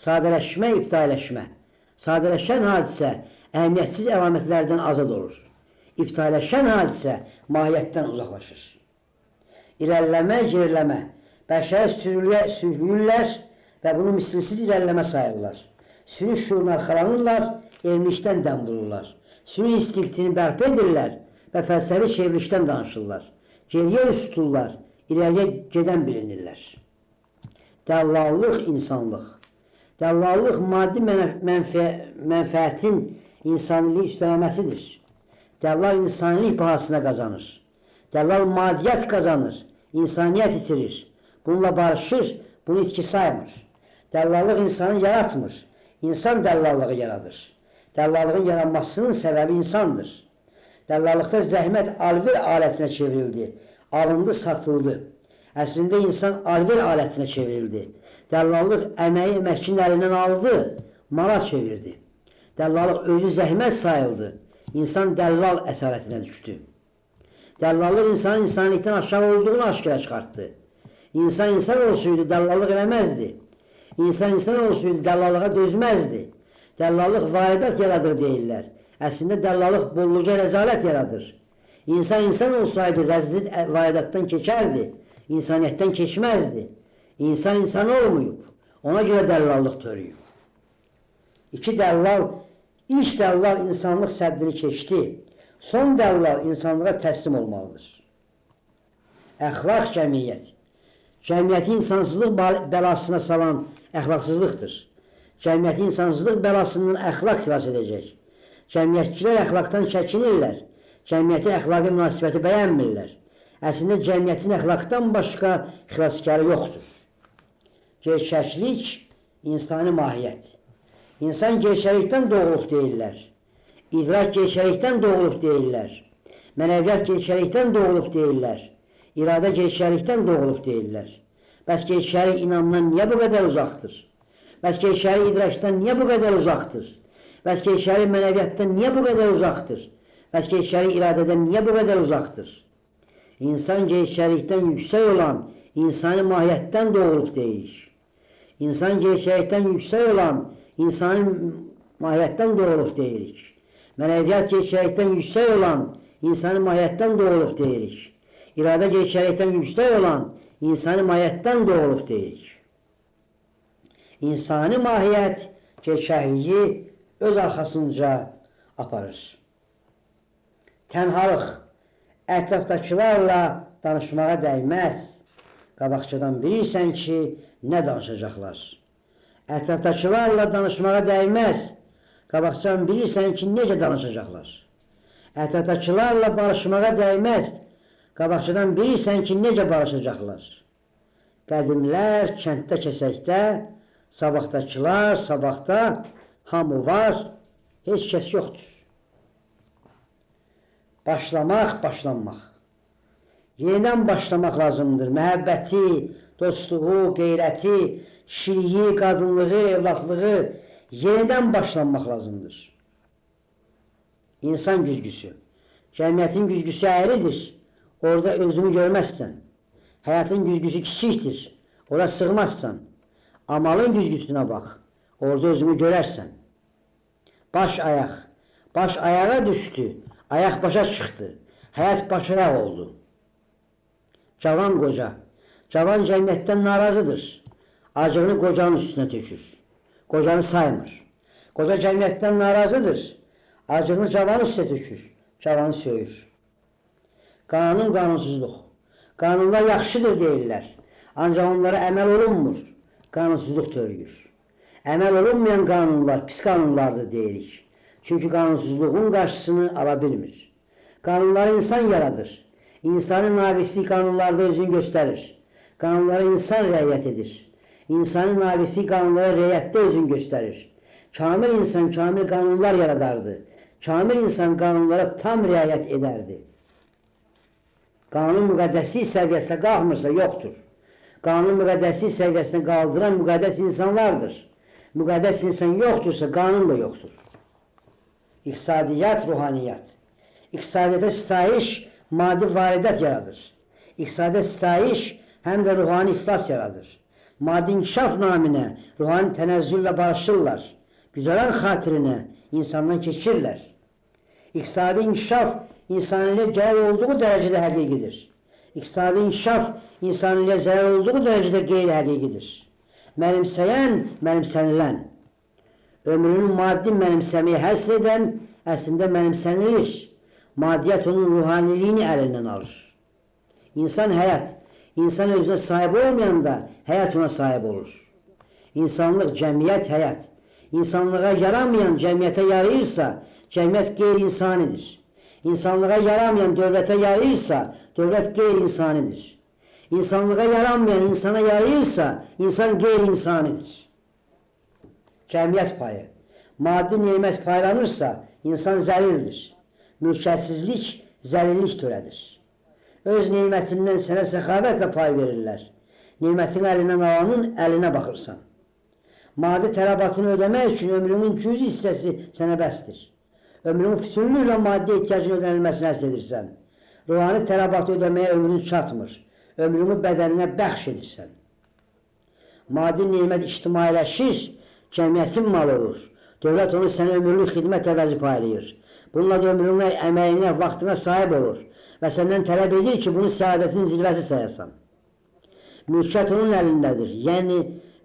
Sadələşmə, ibtidailəşmə. Sadələşən hadisə əhəmiyyətsiz əlamətlərdən azad olur. İbtidailəşən hadisə mahiyyətdən uzaqlaşır. İrəliləmə, geriləmə. Bəşərə sürüyürlər və bunu misilsiz irəliləmə sayırlar. Sürü şuuruna arxalanırlar, elmlikdən dəm vururlar. Sürü instinktini bərpa edirlər və fəlsəfi çevrilişdən danışırlar. Geriyə üz tuturlar, ileriye gedən bilinirlər. Dəllallıq insanlıq. Dəllallıq maddi mənfəətin insanlığı üstələməsidir. Dəllal insanilik bahasına qazanır. Dəllal madiyyət qazanır, insaniyyət itirir. Bununla barışır, bunu itki saymır. Dəllallıq insanı yaratmır, insan dəllallığı yaradır. Dəllallığın yaranmasının səbəbi insandır. Dəllallıqda zəhmət alver alətinə çevrildi, alındı, satıldı. Əslində insan alver alətinə çevrildi. Dəllallıq əməyi əməkçinin əlindən aldı, mala çevirdi. Dəllallıq özü zəhmət sayıldı, insan dəllal əsarətinə düşdü. Dəllallıq insanın insanlıqdan aşağı olduğunu aşkara çıxartdı. İnsan olsaydı dəllallıq eləməzdi. İnsan olsaydı dəllallığa dözməzdi. Dəllallıq varidat yaradır deyirlər. Əslində dəllalıq bolluca rəzalət yaradır. İnsan olsaydı rəzil varidatdan keçərdi, insaniyyətdən keçməzdi. İnsan olmayıb, ona görə dəllallıq törüyüb. İki dəllal, ilk dəllal insanlıq səddini keçdi. Son dəllal insanlığa təslim olmalıdır. Əxlaq cəmiyyət. Cəmiyyəti insansızlıq bəlasına salan əxlaqsızlıqdır. Cəmiyyəti insansızlıq bəlasından əxlaq xilas edəcək. Cəmiyyətçilər əxlaqdan çəkinirlər. Cəmiyyəti əxlaqi münasibəti bəyənmirlər. Əslində cəmiyyətin əxlaqdan başqa xilaskarı yoxdur. Gerçəklik, insani mahiyyət. İnsan gerçəklikdən doğulub deyirlər. İdrak gerçəklikdən doğulub deyirlər. Mənəviyyat gerçəklikdən doğulub deyirlər. İradə gerçəklikdən doğulub deyirlər. Bəs gerçəklik inamdan niyə bu qədər uzaqdır? Bəs gerçəklik idrakdan niyə bu qədər uzaqdır? Bəs gerçəklik mənəviyyatdan niyə bu qədər uzaqdır? Bəs gerçəklik iradədən niyə bu qədər uzaqdır? İnsan gerçəklikdən yüksək olan insani mahiyyətdən doğulub deyirik. İnsan gerçəklikdən yüksək olan insani mahiyyətdən doğulub deyirik. Mənəviyyat gerçəklikdən yüksək olan insani mahiyyətdən doğulub deyirik. İradə gerçəklikdən yüksək olan insani mahiyyətdən doğulub deyirik. İnsani mahiyyət gerçəkliyi öz arxasınca aparır. Tənhalıq ətrafdakılarla danışmağa dəyməz. Qabaqcadan bilirsən ki, nə danışacaqlar. Ətrafdakılarla danışmağa dəyməz. Qabaqcadan bilirsən ki, necə danışacaqlar. Ətrafdakılarla barışmağa dəyməz. Qabaqcadan bilirsən ki, necə barışacaqlar. Qədimlər kənddə kəsəkdə, sabaqdakılar sabaqda, hamı var, heç kəs yoxdur. Başlamaq, başlanmaq. Yenidən başlamaq lazımdır. Məhəbbəti, dostluğu, qeyrəti, kişiliyi, qadınlığı, evlatlığı yenidən başlanmaq lazımdır. İnsan güzgüsü. Cəmiyyətin güzgüsü əyridir. Orada özünü görməzsən. Həyatın güzgüsü kiçikdir. Ora sığmazsan. Amalın güzgüsünə bax. Orada özünü görərsən. Baş ayaq. Baş ayağa düşdü. Ayaq başa çıxdı. Həyat başaraq oldu. Cavan qoca. Cavan cəmiyyətdən narazıdır. Acığını qocanın üstünə tökür. Qocanı saymır. Qoca cəmiyyətdən narazıdır. Acığını cavanın üstünə tökür. Cavanı söyür. Qanun, qanunsuzluq. Qanunlar yaxşıdır deyirlər. Ancaq onlara əməl olunmur. Qanunsuzluq törüyür. Əməl olunmayan qanunlar pis qanunlardır deyirik. Çünki qanunsuzluğun qarşısını ala bilmir. Qanunları insan yaradır. İnsanın naqisliyi qanunlarda özünü göstərir. Qanunlara insan riayət edir. İnsanın naqisliyi qanunlara riayətdə özünü göstərir. Kamil insan kamil qanunlar yaradardı. Kamil insan qanunlara tam riayət edərdi. Qanun müqəddəslik səviyyəsinə qalxmırsa yoxdur. Qanun müqəddəslik səviyyəsinə qaldıran müqəddəs insanlardır. Müqəddəs insan yoxdursa qanun da yoxdur. İqtisadiyyat, ruhaniyyat. İqtisadiyyata sitayiş maddi varidat yaradır. İqtisadiyyata sitayiş həm də ruhani iflas yaradır. Maddi inkişaf naminə ruhani tənəzzüllə barışırlar. Güzəran xatirinə insandan keçirlər. İqtisadi inkişaf insaniyyəyə zərər olduğu dərəcədə həqiqidir. İqtisadi inkişaf insaniyyəyə zərər olduğu dərəcədə qeyri-həqiqidir. Mənimsəyən, mənimsənilən. Ömrünü maddi mənimsəməyə həsr edən əslində mənimsənilir. Maddiyyət onun ruhaniliyini əlindən alır. İnsan həyat. İnsan özünə sahib olmayanda həyat ona sahib olur. İnsanlıq, cəmiyyət, həyat. İnsanlığa yaramayan cəmiyyətə yarayırsa, cəmiyyət qeyri-insanidir. İnsanlığa yaramayan dövlətə yarayırsa, dövlət qeyri-insanidir. İnsanlığa yaramayan insana yarayırsa, insan qeyri-insanidir. Cəmiyyət payı. Maddi nemət paylanırsa, insan zəlildir. Mülkiyyətsizlik, zəlillik törədir. Öz nemətindən sənə səxavətlə pay verirlər. Nemətin əlindən alanın əlinə baxırsan. Maddi tələbatını ödəmək üçün ömrünün cüz hissəsi sənə bəsdir. Ömrünün bütünlüklə maddi ehtiyacın ödənilməsini həsr edirsən. Ruhani tələbatı ödəməyə ömrün çatmır. Ömrünü bədəninə bəxş edirsən. Maddi nemət ictimailəşir, cəmiyyətin malı olur. Dövlət onu sənə ömürlük xidmət əvəzi paylayır. Bununla da ömrünə, əməyinə, vaxtına sahib olur və səndən tələb edir ki, bunu səadətin zirvəsi sayasan. Mülkiyyət onun əlindədir, yəni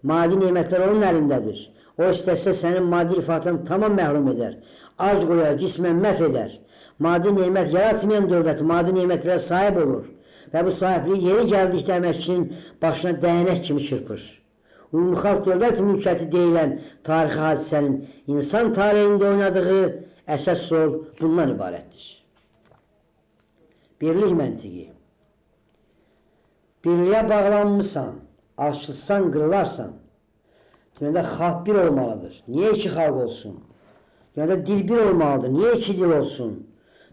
maddi nemətlər onun əlindədir. O istəsə sənin maddi rifatını tamam məhrum edər, ac qoyar, cismən məhv edər. Maddi nemət yaratmayan dövlət maddi nemətlərə sahib olur və bu sahibliyi yeri gəldikdə əməkçinin başına dəyənək kimi çırpır. Ümumxalq dövlət mülkiyyəti deyilən tarixi hadisənin insan tarixində oynadığı əsas rol bundan ibarətdir. Birlik məntiqi. Birliyə bağlanmışsan, açılsan, qırılarsan. Dünyada xalq bir olmalıdır. Niyə iki xalq olsun? Dünyada dil bir olmalıdır. Niyə iki dil olsun?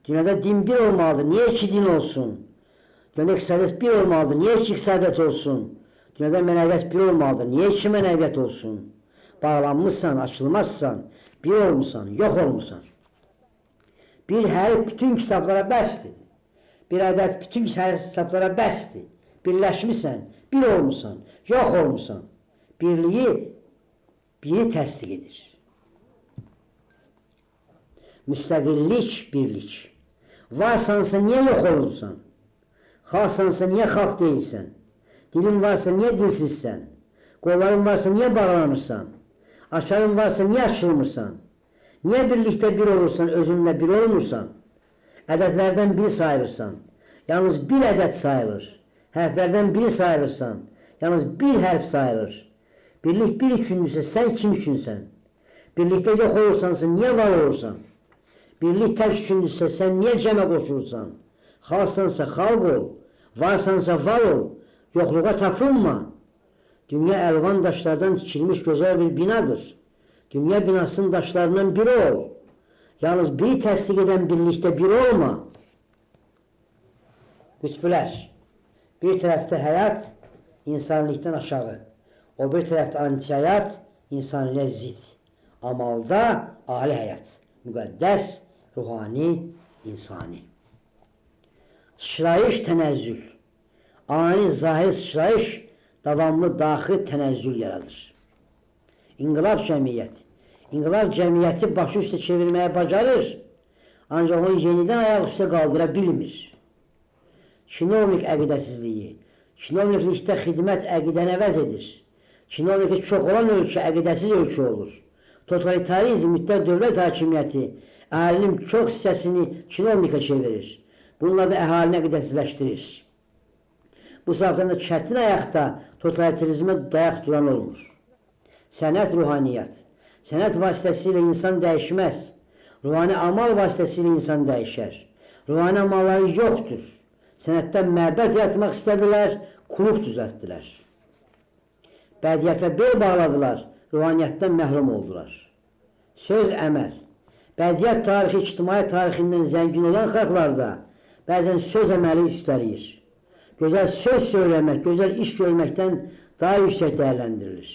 Dünyada din bir olmalıdır. Niyə iki din olsun? Dünyada iqtisadiyyat bir olmalıdır. Niyə iki iqtisadiyyat olsun? Dünyada mənəviyyat bir olmalıdır. Niyə iki mənəviyyat olsun? Bağlanmışsan, açılmazsan, bir olmuşsan, yox olmuşsan. Bir hərf bütün kitablara bəsdir. Bir ədəd bütün kitablara bəsdir. Birləşmişsən, bir olmuşsan, yox olmuşsan. Birliyi biri təsdiq edir. Müstəqillik, birlik. Varsansa niyə yox olursan? Xalqsansa niyə xalq deyilsən? Dilin varsa niyə dilsizsən? Qolların varsa niyə bağlanırsan? Açarın varsa niyə açılmırsan? Niyə birlikdə bir olursan, özünlə bir olmursan? Ədədlərdən biri sayılırsan. Yalnız bir ədəd sayılır. Hərflərdən biri sayılırsan. Yalnız bir hərf sayılır. Birlik bir üçüncüsə sən kim üçünsən? Birlikdə yox olursansa niyə var olursan? Birlik tək üçüncüsə sən niyə cəmə qoşulursan? Xalqsansa xalq ol, varsansa var ol, yoxluğa tapılma. Dünya əlvan daşlardan tikilmiş gözəl bir binadır. Dünya binasının daşlarından biri ol. Yalnız biri təsdiq edən birlikdə biri olma. Qütbülər. Bir tərəfdə həyat insanlıqdan aşağı. O bir tərəfdə anti-həyat insanlığa zid. Amalda ali həyat. Müqəddəs, ruhani, insani. Sıçrayış, tənəzzül. Ani, zahir sıçrayış davamlı daxil tənəzzül yaradır. İnqilab cəmiyyəti. İnqilab cəmiyyəti başı üstə çevirməyə bacarır, ancaq onu yenidən ayaq üstə qaldıra bilmir. Kinovnik əqidəsizliyi. Kinovniklikdə xidmət əqidəni əvəz edir. Kinovniki çox olan ölkə əqidəsiz ölkə olur. Totalitarizm, müddət dövlət hakimiyyəti əhalinin çox hissəsini kinovnika çevirir. Bununla da əhalini əqidəsizləşdirir. Bu səbəbdən də çətin ayaqda totalitarizmə dayaq duran olmur. Sənət, ruhaniyyat. Sənət vasitəsilə insan dəyişməz. Ruhani amal vasitəsilə insan dəyişər. Ruhani amalları yoxdur. Sənətdən məbəd yaratmaq istədilər, klub düzəltdilər. Bədiyyətə bel bağladılar, ruhaniyyətdən məhrum oldular. Söz, əməl. Bədiyyət tarixi, ictimai tarixindən zəngin olan xalqlarda bəzən söz əməli üstələyir. Gözəl söz söyləmək, gözəl iş görməkdən daha yüksək dəyərləndirilir.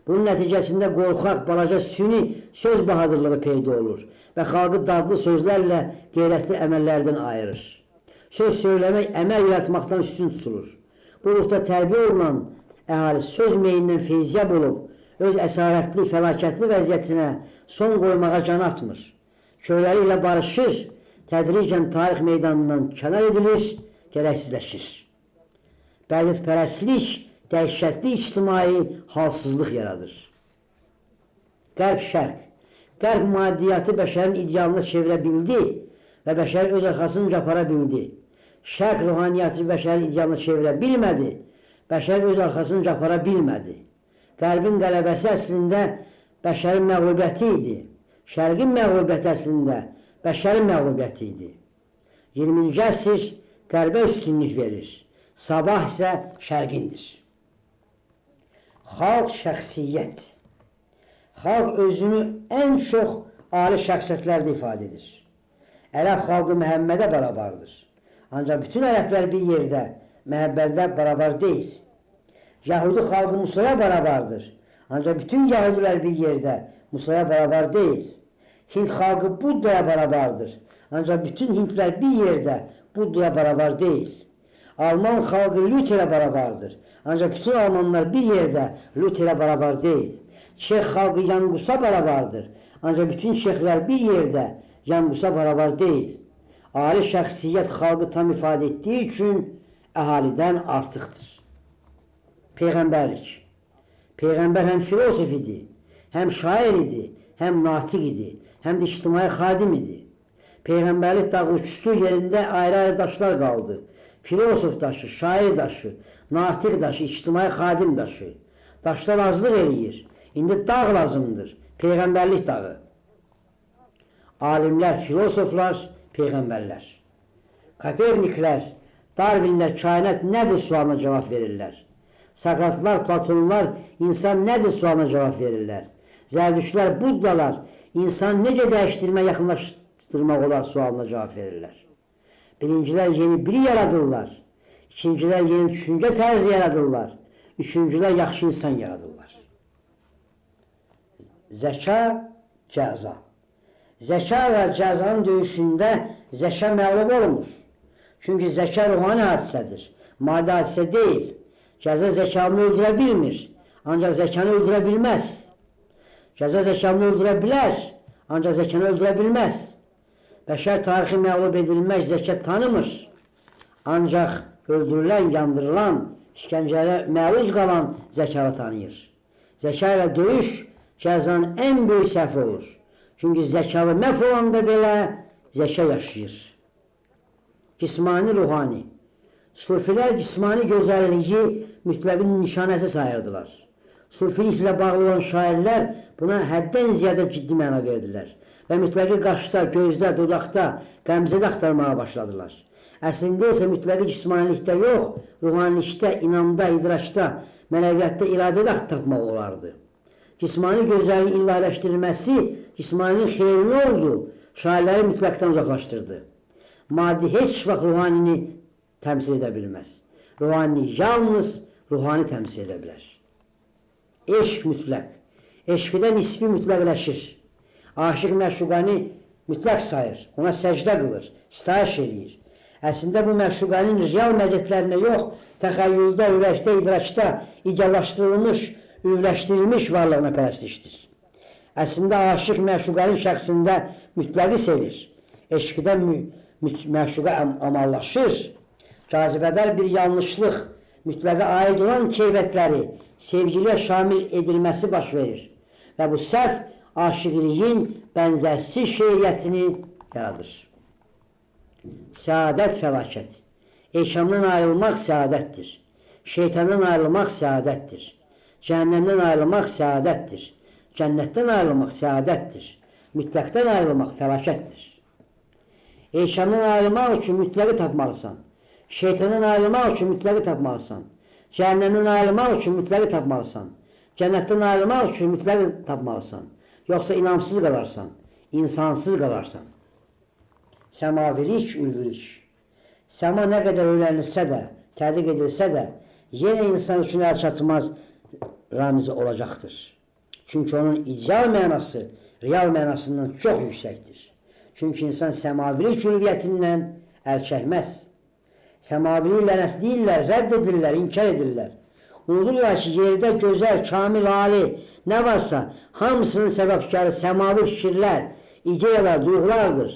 Bunun nəticəsində qorxaq, balaca süni söz bahadırlığı peyda olur və xalqı dadlı sözlərlə qeyrətli əməllərdən ayırır. Söz söyləmək əməl yaratmaqdan üstün tutulur. Bu ruhda tərbiyə olunan əhali söz meyindən feyziyyab olub, öz əsarətli, fəlakətli vəziyyətinə son qoymağa can atmır. Köyləri ilə barışır, tədricən tarix meydanından kənar edilir, gərəksizləşir. Bədiyyətpərəstlik dəhşətli ictimai halsızlıq yaradır. Qərb-şərq. Qərb maddiyyatı bəşərin idealına çevirə bildi və bəşəri öz arxasınca apara bildi. Şərq ruhaniyyatı bəşəri idealına çevirə bilmədi. Bəşər öz arxasınca apara bilmədi. Qərbin qələbəsi əslində bəşərin məğlubiyyəti idi. Şərqin məğlubiyyəti əslində bəşərin məğlubiyyəti idi. 20-ci əsr qərbə üstünlük verir. Sabah isə şərqindir. Xalq şəxsiyyət. Xalq özünü ən çox ali şəxsiyyətlərdə ifadə edir. Ərəb xalqı Məhəmmədə barabardır. Ancaq bütün ərəblər bir yerdə məhəbbətdə barabar deyil. Yahudi xalqı Musaya barabardır. Ancaq bütün Yahudilər bir yerdə Musaya barabar deyil. Hind xalqı Buddaya barabardır. Ancaq bütün Hindlər bir yerdə Buddaya barabar deyil. Alman xalqı Lutherə barabardır. Ancaq bütün Almanlar bir yerdə Lutherə barabar deyil. Çex xalqı Yanqusa barabardır. Ancaq bütün Çexlər bir yerdə Yanqusa barabar deyil. Ali şəxsiyyət xalqı tam ifadə etdiyi üçün əhalidən artıqdır. Peyğəmbərlik. Peyğəmbər həm filosof idi, həm şair idi, həm natiq idi, həm də ictimai xadim idi. Peyğəmbərlik dağı uçdu, yerində ayrı-ayrı daşlar qaldı. Filosof daşı, şair daşı, natiq daşı, ictimai xadim daşı. Daşlar azlıq eləyir. İndi dağ lazımdır. Peyğəmbərlik dağı. Alimlər, filosoflar, peyğəmbərlər. Koperniklər, Darwinlər kainat nədir sualına cavab verirlər. Sakratlar, Platonlar insan nədir sualına cavab verirlər. Zərdüştlər, Buddalar insan necə dəyişdirmə, yaxınlaşdırmaq olar sualına cavab verirlər. Birincilər yeni biri yaradırlar. İkincilər yeni düşüncə tərzi yaradırlar. Üçüncülər yaxşı insan yaradırlar. Zəka, cəza. Zəka və cəzanın döyüşündə zəka məğlub olunur. Çünki zəka ruhani hadisədir, maddi hadisə deyil. Cəza zəkanı öldürə bilmir, ancaq zəkanı öldürə bilməz. Cəza zəkanı öldürə bilər, ancaq zəkanı öldürə bilməz. Bəşər tarixi məğlub edilmək zəka tanımır. Ancaq öldürülən, yandırılan, işgəncələrə məruz qalan zəkanı tanıyır. Zəka ilə döyüş cəzanın ən böyük səhvi olur. Çünki zəkalı məhv olanda belə zəka yaşayır. Cismani, ruhani. Sufilər cismani gözəlliyi mütləqin nişanəsi sayırdılar. Sufiliklə bağlı olan şairlər buna həddən ziyadə ciddi məna verdilər və mütləqi qaşda, gözdə, dodaqda, qəmzədə axtarmağa başladılar. Əslində isə mütləqi cismanilikdə yox, ruhanilikdə, inamda, idraçda, mənəviyyatda, iradədə tapmaq olardı. Cismani gözəlliyin ilahiləşdirilməsi cismaninin xeyrini oldu, şairləri mütləqdən uzaqlaşdırdı. Maddi heç vaxt ruhanini təmsil edə bilməz. Ruhani yalnız ruhani təmsil edə bilər. Eşq mütləq. Eşqdə nisbi mütləqləşir. Aşıq məşuqəni mütləq sayır, ona səcdə qılır, sitayiş eləyir. Əslində bu məşuqənin real məzətlərinə yox, təxəyyüldə, ürəkdə, idraçda icallaşdırılmış, ürləşdirilmiş varlığına pərəstişdir. Əslində aşıq məşuqənin şəxsində mütləqi sevir. Eşqdə məşuqə amallaşır. Cazibədar bir yanlışlıq, mütləqə aid olan keyfiyyətləri sevgiliyə şamil edilməsi baş verir. Və bu səhv aşiqiliyin bənzərsiz şeiriyyətini yaradır. Səadət, fəlakət. Eşamdan ayrılmaq səadətdir. Şeytandan ayrılmaq səadətdir. Cəhənnəmdən ayrılmaq səadətdir. Cənnətdən ayrılmaq səadətdir. Mütləqdən ayrılmaq fəlakətdir. Eşamdan ayrılmaq üçün mütləqi tapmalısan. Şeytandan ayrılmaq üçün mütləqi tapmalısan. Cəhənnəmdən ayrılmaq üçün mütləqi tapmalısan. Cənnətdən ayrılmaq üçün mütləqi tapmalısan. Yoxsa inamsız qalarsan, insansız qalarsan. Səmavilik, ülvülük. Səma nə qədər öyrənilsə də, tədqiq edilsə də, yenə insan üçün əl çatmaz ramizi olacaqdır. Çünki onun ideal mənası, real mənasından çox yüksəkdir. Çünki insan səmavilik ülviyyətindən əl çəkməz. Səmaviliyi lənətləyirlər, rədd edirlər, inkar edirlər. Unudurlar ki, yerdə gözəl, kamil, ali nə varsa, hamısının səbəbkarı səmavi fikirlər, ideyalar, duyğulardır.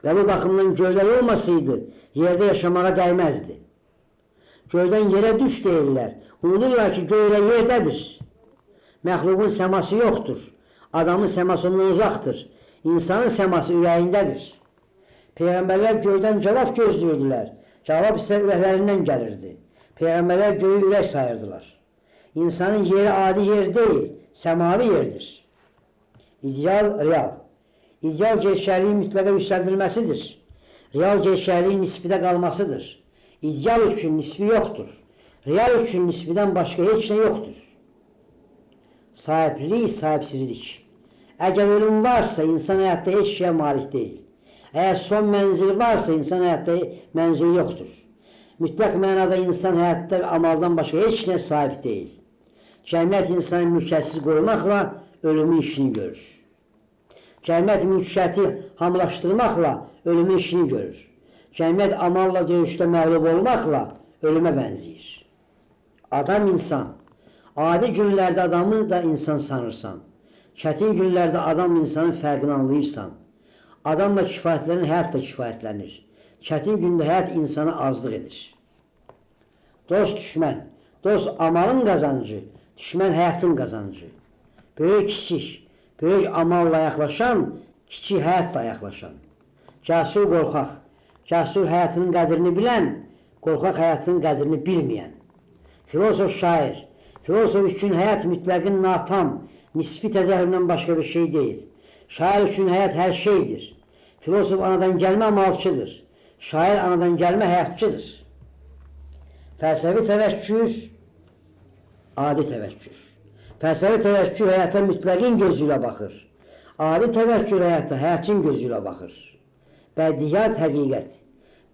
Və bu baxımdan göylər olmasaydı, yerdə yaşamağa dəyməzdi. Göydən yerə düş deyirlər. Unudurlar ki, göylə yerdədir. Məxluqun səması yoxdur. Adamın səması ondan uzaqdır. İnsanın səması ürəyindədir. Peyğəmbərlər göydən cavab gözləyirdilər. Cavab isə ürəklərindən gəlirdi. Peyğəmbərlər göyü ürək sayırdılar. İnsanın yeri adi yer deyil, səmavi yerdir. İdeal, real. İdeal gerçəkliyin mütləqə yüksəldilməsidir. Real gerçəkliyin nisbidə qalmasıdır. İdeal üçün nisbi yoxdur. Real üçün nisbidən başqa heç nə yoxdur. Sahiblik, sahibsizlik. Əgər ölüm varsa, insan həyatda heç şeyə malik deyil. Əgər son mənzil varsa, insan həyatda mənzil yoxdur. Mütləq mənada insan həyatda amaldan başqa heç nə sahib deyil. Cəmiyyət insanı mülkiyyətsiz qoymaqla ölümün işini görür. Cəmiyyət mülkiyyəti hamılaşdırmaqla ölümün işini görür. Cəmiyyət amalla döyüşdə məğlub olmaqla ölümə bənzəyir. Adam insan. Adi günlərdə adamı da insan sanırsan. Çətin günlərdə adam insanın fərqini anlayırsan. Adamla kifayətlənir, həyat da kifayətlənir. Çətin gündə həyat insanı azlıq edir. Dost düşmən. Dost amalın qazancı, düşmən həyatın qazancı. Böyük kiçik, böyük amalla yaxlaşan, kiçik həyatla yaxlaşan. Cəsur qorxaq, cəsur həyatının qədrini bilən, qorxaq həyatının qədrini bilməyən. Filosof şair, filosof üçün həyat mütləqin natam, nisbi təzəhürdən başqa bir şey deyil. Şair üçün həyat hər şeydir. Filosof anadan gəlmə amalçıdır. Şair anadan gəlmə həyatçıdır. Fəlsəfi təvəkkür, adi təvəkkür. Fəlsəfi təvəkkür həyata mütləqin gözü ilə baxır. Adi təvəkkür həyata həyatçın gözü ilə baxır. Bədiyyat həqiqət.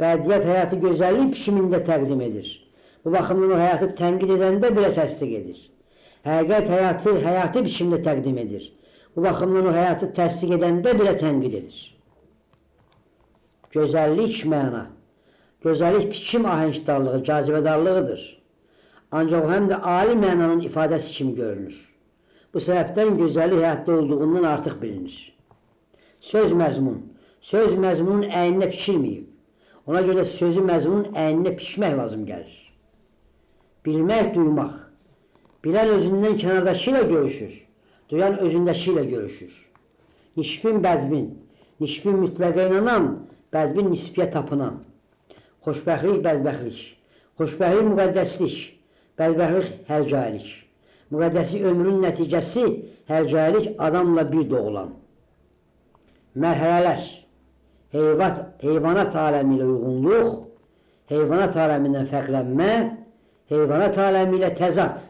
Bədiyyat həyatı gözəllik biçimində təqdim edir. Bu baxımdan o həyatı tənqid edəndə belə təsdiq edir. Həqiqət həyatı həyati biçimdə təqdim edir. Bu baxımdan o həyatı təsdiq edəndə belə tənqid edir. Gözəllik məna. Gözəllik biçim ahəngdarlığı, cazibədarlığıdır. Ancaq o həm də ali mənanın ifadəsi kimi görünür. Bu səbəbdən gözəllik həyatda olduğundan artıq bilinir. Söz məzmun. Söz məzmunun əyninə biçilməyib. Ona görə sözü məzmunun əyninə biçmək lazım gəlir. Bilmək, duymaq. Bilən özündən kənardakı ilə görüşür. Duyan özündəki ilə görüşür. Nisbin, bədbin. Nisbin mütləqə inanan, bədbin nisbiyə tapınan. Xoşbəxtlik, bədbəxtlik. Xoşbəxtlik, müqəddəslik. Bədbəxtlik, hərcailik. Müqəddəslik ömrün nəticəsi, hərcailik adamla bir doğulan. Mərhələlər. Heyvanat aləmi ilə uyğunluq, heyvanat aləmindən fərqlənmə, heyvanat aləmi ilə təzad.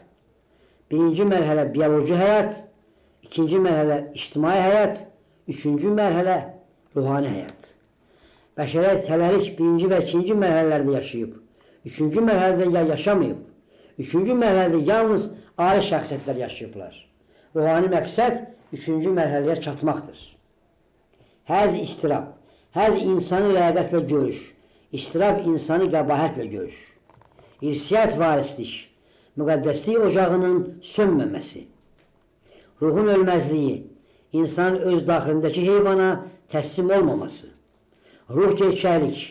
Birinci mərhələ bioloji həyat, ikinci mərhələ ictimai həyat, üçüncü mərhələ ruhani həyat. Bəşəriyyət hələlik birinci və ikinci mərhələlərdə yaşayıb, üçüncü mərhələdə yaşamayıb, üçüncü mərhələdə yalnız ali şəxsiyyətlər yaşayıblar. Ruhani məqsəd üçüncü mərhələyə çatmaqdır. Həz istirab, həz insanı ləyaqətlə görüş, istirab insanı qəbahətlə görüş. İrsiyyət varislik, müqəddəslik ocağının sönməməsi. Ruhun ölməzliyi, insanın öz daxilindəki heyvana təslim olmaması. Ruh gerçəklik,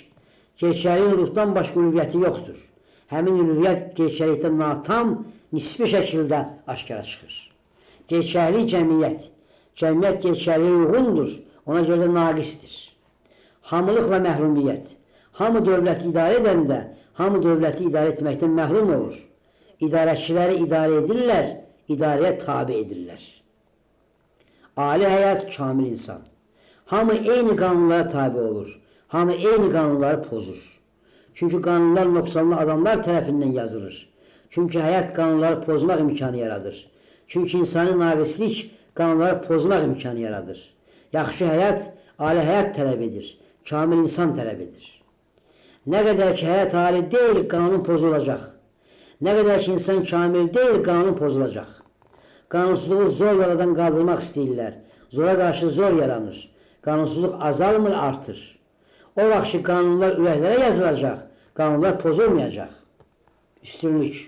gerçəkliyin ruhdan başqa ülviyyəti yoxdur. Həmin ülviyyət gerçəklikdə natam, nisbi şəkildə aşkara çıxır. Gerçəklik cəmiyyət, cəmiyyət gerçəkliyi ruhundur, ona görə də naqisdir. Hamılıqla məhrumiyyət, hamı dövləti idarə edəndə, hamı dövləti idarə etməkdən məhrum olur. İdarəçiləri idarə edirlər, idarəyə tabi edirlər. Ali həyat, kamil insan. Hamı eyni qanunlara tabi olur, hamı eyni qanunları pozur. Çünki qanunlar nöqsanlı adamlar tərəfindən yazılır. Çünki həyat qanunları pozmaq imkanı yaradır. Çünki insani naqislik qanunları pozmaq imkanı yaradır. Yaxşı həyat, ali həyat tələb edir, kamil insan tələb edir. Nə qədər ki, həyat ali deyil, qanun pozulacaq. Nə qədər ki, insan kamil deyil, qanun pozulacaq. Qanunsuzluğu zor yaradan qaldırmaq istəyirlər. Zora qarşı zor yaranır. Qanunsuzluq azalmır, artır. O vaxt ki, qanunlar ürəklərə yazılacaq, qanunlar pozulmayacaq. Üstünlük.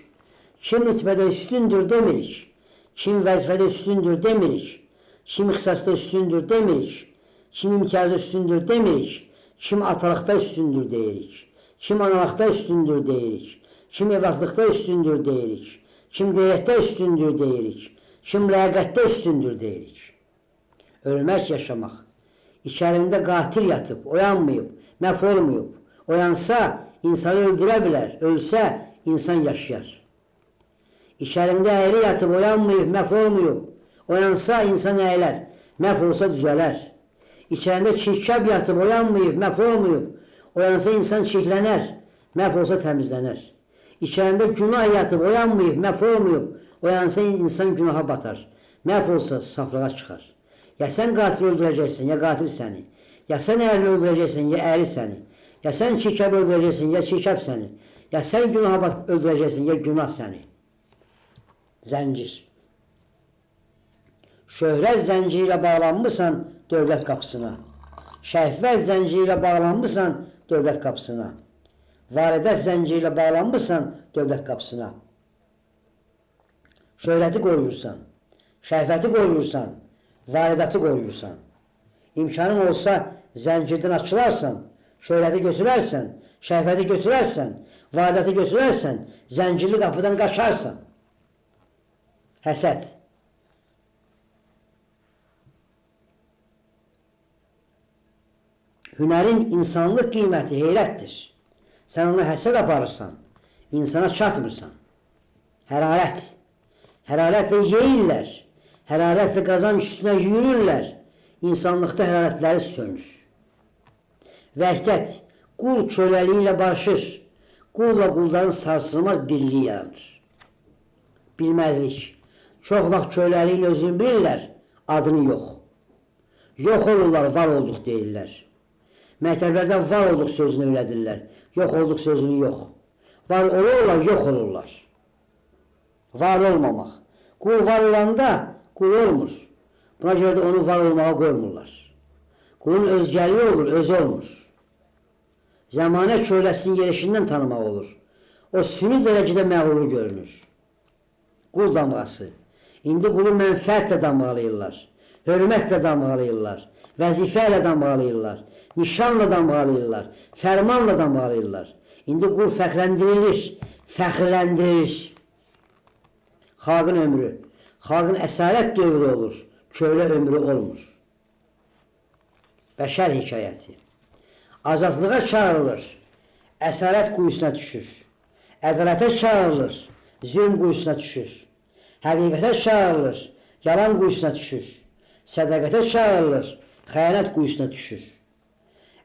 Kim rütbədə üstündür demirik. Kim vəzifədə üstündür demirik. Kim ixtisasda üstündür demirik. Kim imtiyazda üstündür demirik. Kim atalıqda üstündür deyirik. Kim analıqda üstündür deyirik. Kim evlatlıqda üstündür deyirik. Kim qeyrətdə üstündür deyirik. Kim ləyaqətdə üstündür deyirik. Ölmək, yaşamaq. İçərində qatil yatıb, oyanmayıb, məhv olmayıb. Oyansa, insanı öldürə bilər. Ölsə, insan yaşayar. İçərində əyri yatıb, oyanmayıb, məhv olmayıb. Oyansa, insan əyilər. Məhv olsa, düzələr. İçərində çirkab yatıb, oyanmayıb, məhv olmayıb. Oyansa, insan çirklənər. Məhv olsa, təmizlənər. İçərində günah yatıb, oyanmayıb, məhv olmayıb. Oyansa, insan günaha batar. Məhv olsa, saflığa çıxar. Ya sən qatil öldürəcəksən, ya qatil səni. Ya sən əyri öldürəcəksən, ya əyri səni. Ya sən çirkab öldürəcəksən, ya çirkab səni. Ya sən günaha öldürəcəksən, ya günah səni. Zəncir. Şöhrət zənciri ilə bağlanmışsan dövlət qapısına. Şəhvət zənciri ilə bağlanmışsan dövlət qapısına. Varidət zənciri ilə bağlanmışsan dövlət qapısına. Şöhrəti qoyursan, şəhvəti qoyursan, varidəti qoyursan. İmkanın olsa zəncirdən açılarsan, şöhrəti götürərsən, şəhvəti götürərsən, varidəti götürərsən, zəncirli qapıdan qaçarsan. Həsəd. Hünərin insanlıq qiyməti heyrətdir. Sən ona həsəd aparırsan, insana çatmırsan. Hərarət. Hərarətlə yeyirlər. Hərarətlə qazan üstünə yürürlər. İnsanlıqda hərarətləri sönür. Vəhdət. Qul köləliyi ilə barışır. Qulla qulların sarsılmaz birliyi yaranır. Bilməzlik. Çox vaxt köləliyin özünü bilirlər, adını yox. Yox olurlar, var olduq deyirlər. Məktəblərdə var olduq sözünü öyrədirlər. Yox olduq sözünü yox. Var olurlar, yox olurlar. Var olmamaq. Qul var olanda qul olmur. Buna görə də onu var olmağa qoymurlar. Qulun özgərliyi olur, özü olmur. Zəmanə köləsinin yerişindən tanımaq olur. O süni dərəcədə məğruru görünür. Qul damğası. İndi qulu mənfəətlə damğalayırlar. Hörmətlə damğalayırlar. Vəzifə ilə damğalayırlar. Nişanla damğalayırlar. Fərmanla damğalayırlar. İndi qul fəxrləndirilir. Fəxrləndirilir. Xalqın ömrü. Xalqın əsarət dövrü olur. Kölə ömrü olmur. Bəşər hekayəti. Azadlığa çağırılır. Əsarət quyusuna düşür. Ədalətə çağırılır. Zülm quyusuna düşür. Həqiqətə çağırılır. Yalan quyusuna düşür. Sədaqətə çağırılır. Xəyanət quyusuna düşür.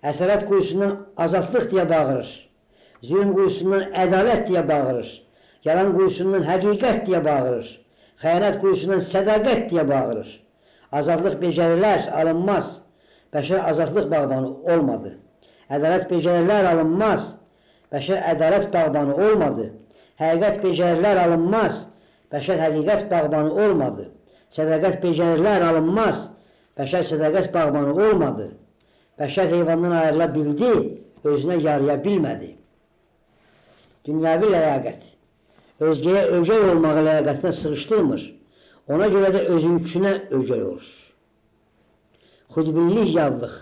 Əsarət quyusundan azadlıq deyə bağırır. Zülm quyusundan ədalət deyə bağırır. Yalan quyusundan həqiqət deyə bağırır. Xəyanət quyusundan sədaqət deyə bağırır. Azadlıq becərilər alınmaz. Bəşər azadlıq bağbanı olmadı. Ədalət becərilər alınmaz. Bəşər ədalət bağbanı olmadı. Həqiqət becərilər alınmaz. Bəşər həqiqət bağbanı olmadı. Sədaqət becərilər alınmaz. Bəşər sədaqət bağbanı olmadı. Bəşər heyvandan ayrıla bildi, özünə yaraya bilmədi. Dünyəvi ləyaqət. Özgəyə ögey olmağı ləyaqətinə sığışdırmır. Ona görə də özünkünə ögey olur. Xudbinlik yadlıq.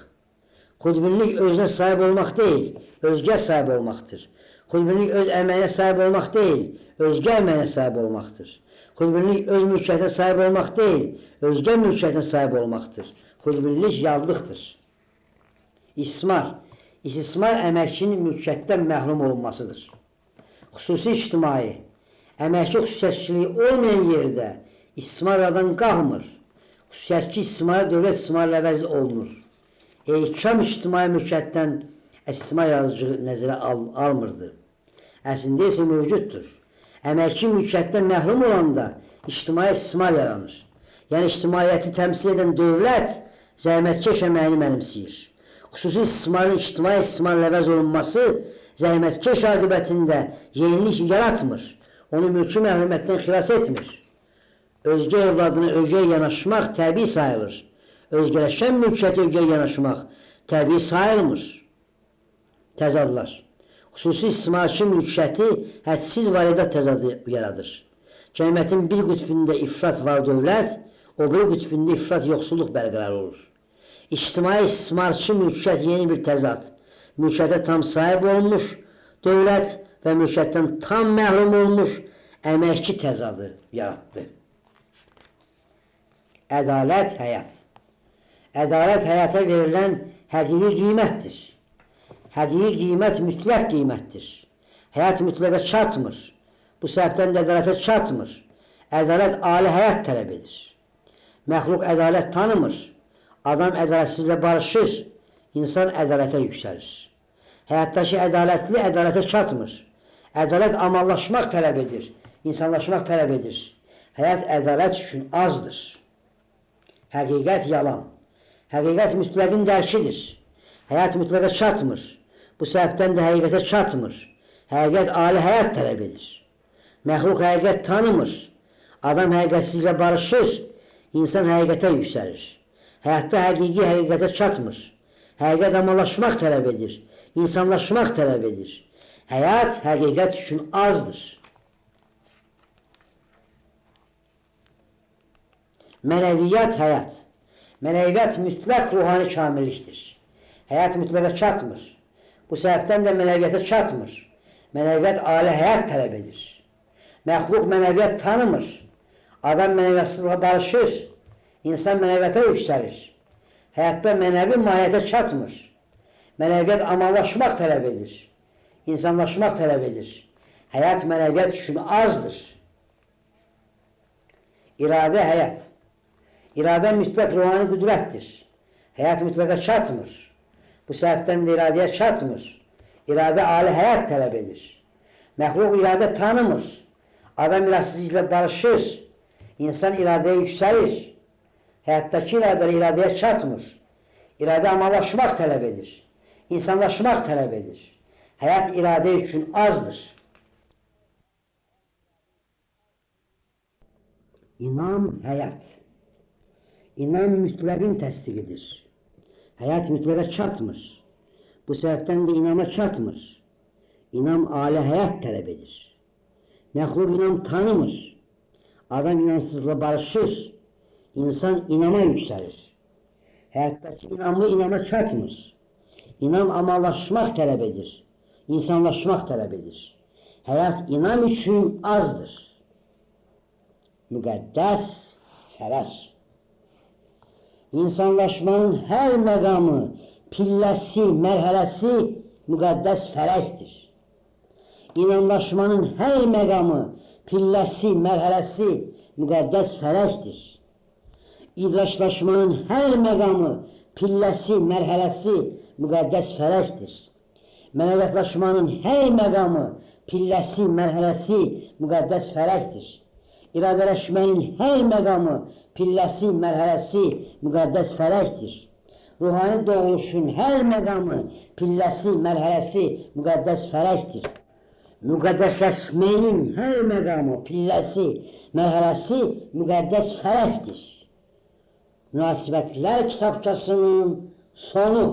Xudbinlik özünə sahib olmaq deyil, özgə sahib olmaqdır. Xudbinlik öz əməyinə sahib olmaq deyil, özgə əməyinə sahib olmaqdır. Xudbinlik öz mülkiyyətinə sahib olmaq deyil, özgə mülkiyyətinə sahib olmaqdır. Xudbinlik yadlıqdır. İstismar. İstismar əməkçinin mülkiyyətdən məhrum olunmasıdır. Xüsusi ictimai. Əməkçi xüsusiyyətçiliyi olmayan yerdə istismarlardan qalmır. Xüsusiyyətçi istismara dövlət istismarı əvəzi olunur. Eykam ictimai mülkiyyətdən istismar yazıcılığı nəzərə almırdı. Əslində isə mövcuddur. Əməkçi mülkiyyətdən məhrum olanda ictimai istismar yaranır. Yəni ictimaiyyəti təmsil edən dövlət zəhmətkeş əməyini mənimsəyir. Xüsusi istismarın ictimai istismarla əvəz olunması zəhmətkeş aqibətində yenilik yaratmır. Onu mülki məhrumiyyətdən xilas etmir. Özgə evladına ögey yanaşmaq təbii sayılır. Özgələşən mülkiyyətə ögey yanaşmaq təbii sayılmır. Təzadlar. Xüsusi istismarçı mülkiyyəti hədsiz varidat təzadı yaradır. Cəmiyyətin bir qütbündə ifrat var dövlət, o bir qütbündə ifrat yoxsulluq bərqərar olur. İctimai istismarçı mülkiyyət yeni bir təzad. Mülkiyyətə tam sahib olunmuş dövlət və mülkiyyətdən tam məhrum olmuş əməkçi təzadı yaratdı. Ədalət həyat. Ədalət həyata verilən həqiqi qiymətdir. Həqiqi qiymət mütləq qiymətdir. Həyat mütləqə çatmır. Bu səbəbdən də ədalətə çatmır. Ədalət ali həyat tələb edir. Məxluq ədalət tanımır. Adam ədalətsizlə barışır. İnsan ədalətə yüksəlir. Həyatdakı ədalətli ədalətə çatmır. Ədalət amallaşmaq tələb edir. İnsanlaşmaq tələb edir. Həyat ədalət üçün azdır. Həqiqət yalan. Həqiqət mütləqin dərkidir. Həyat mütləqə çatmır. Bu səbəbdən də həqiqətə çatmır. Həqiqət ali həyat tələb edir. Məxluq həqiqət tanımır. Adam həqiqətsizlə barışır. İnsan həqiqətə yüksəlir. Həyatda həqiqi həqiqətə çatmır. Həqiqət amallaşmaq tələb edir. İnsanlaşmaq tələb edir. Həyat həqiqət üçün azdır. Mənəviyyat həyat. Mənəviyyat mütləq ruhani kamillikdir. Həyat mütləqə çatmır. Bu səbəbdən də mənəviyyata çatmır. Mənəviyyat ali həyat tələb edir. Məxluq mənəviyyat tanımır. Adam mənəviyyatsızlığa barışır. İnsan mənəviyyata yüksəlir. Həyatda mənəvi mahiyyətə çatmır. Mənəviyyat amallaşmaq tələb edir. İnsanlaşmaq tələb edir. Həyat mənəviyyat üçün azdır. İradə həyat. İradə mütləq ruhani qüdrətdir. Həyat mütləqə çatmır. Bu səbəbdən də iradəyə çatmır. İradə ali həyat tələb edir. Məxluq iradə tanımır. Adam iradəsizliklə barışır. İnsan iradəyə yüksəlir. Həyatdakı iradəyə çatmır. İradə amallaşmaq tələb edir. İnsanlaşmaq tələb edir. Həyat iradə üçün azdır. İnam həyat. İnam mütləqin təsdiqidir. Həyat mütləqə çatmır. Bu səbəbdən də inama çatmır. İnam ali həyat tələb edir. Məxluq inam tanımır. Adam inansızla barışır. İnsan inama yüksəlir. Həyatdakı inamlı inama çatmır. İnam amallaşmaq tələb edir. İnsanlaşmaq tələb edir. Həyat inam üçün azdır. Müqəddəs fərəz. İnsanlaşmanın hər məqamı, pilləsi, mərhələsi müqəddəs fərəkdir. İnanlaşmanın hər məqamı, pilləsi, mərhələsi müqəddəs fərəkdir. İdraşlaşmanın hər məqamı, pilləsi, mərhələsi müqəddəs fərəkdir. Mənəviyyatlaşmanın hər məqamı, pilləsi, mərhələsi müqəddəs fərəkdir. İradələşmənin hər məqamı, pilləsi, mərhələsi müqəddəs fərəkdir. Ruhani doğuluşun hər məqamı, pilləsi, mərhələsi müqəddəs fərəkdir. Müqəddəsləşməyin hər məqamı, pilləsi, mərhələsi müqəddəs fərəkdir. Münasibətlər kitabçasının sonu.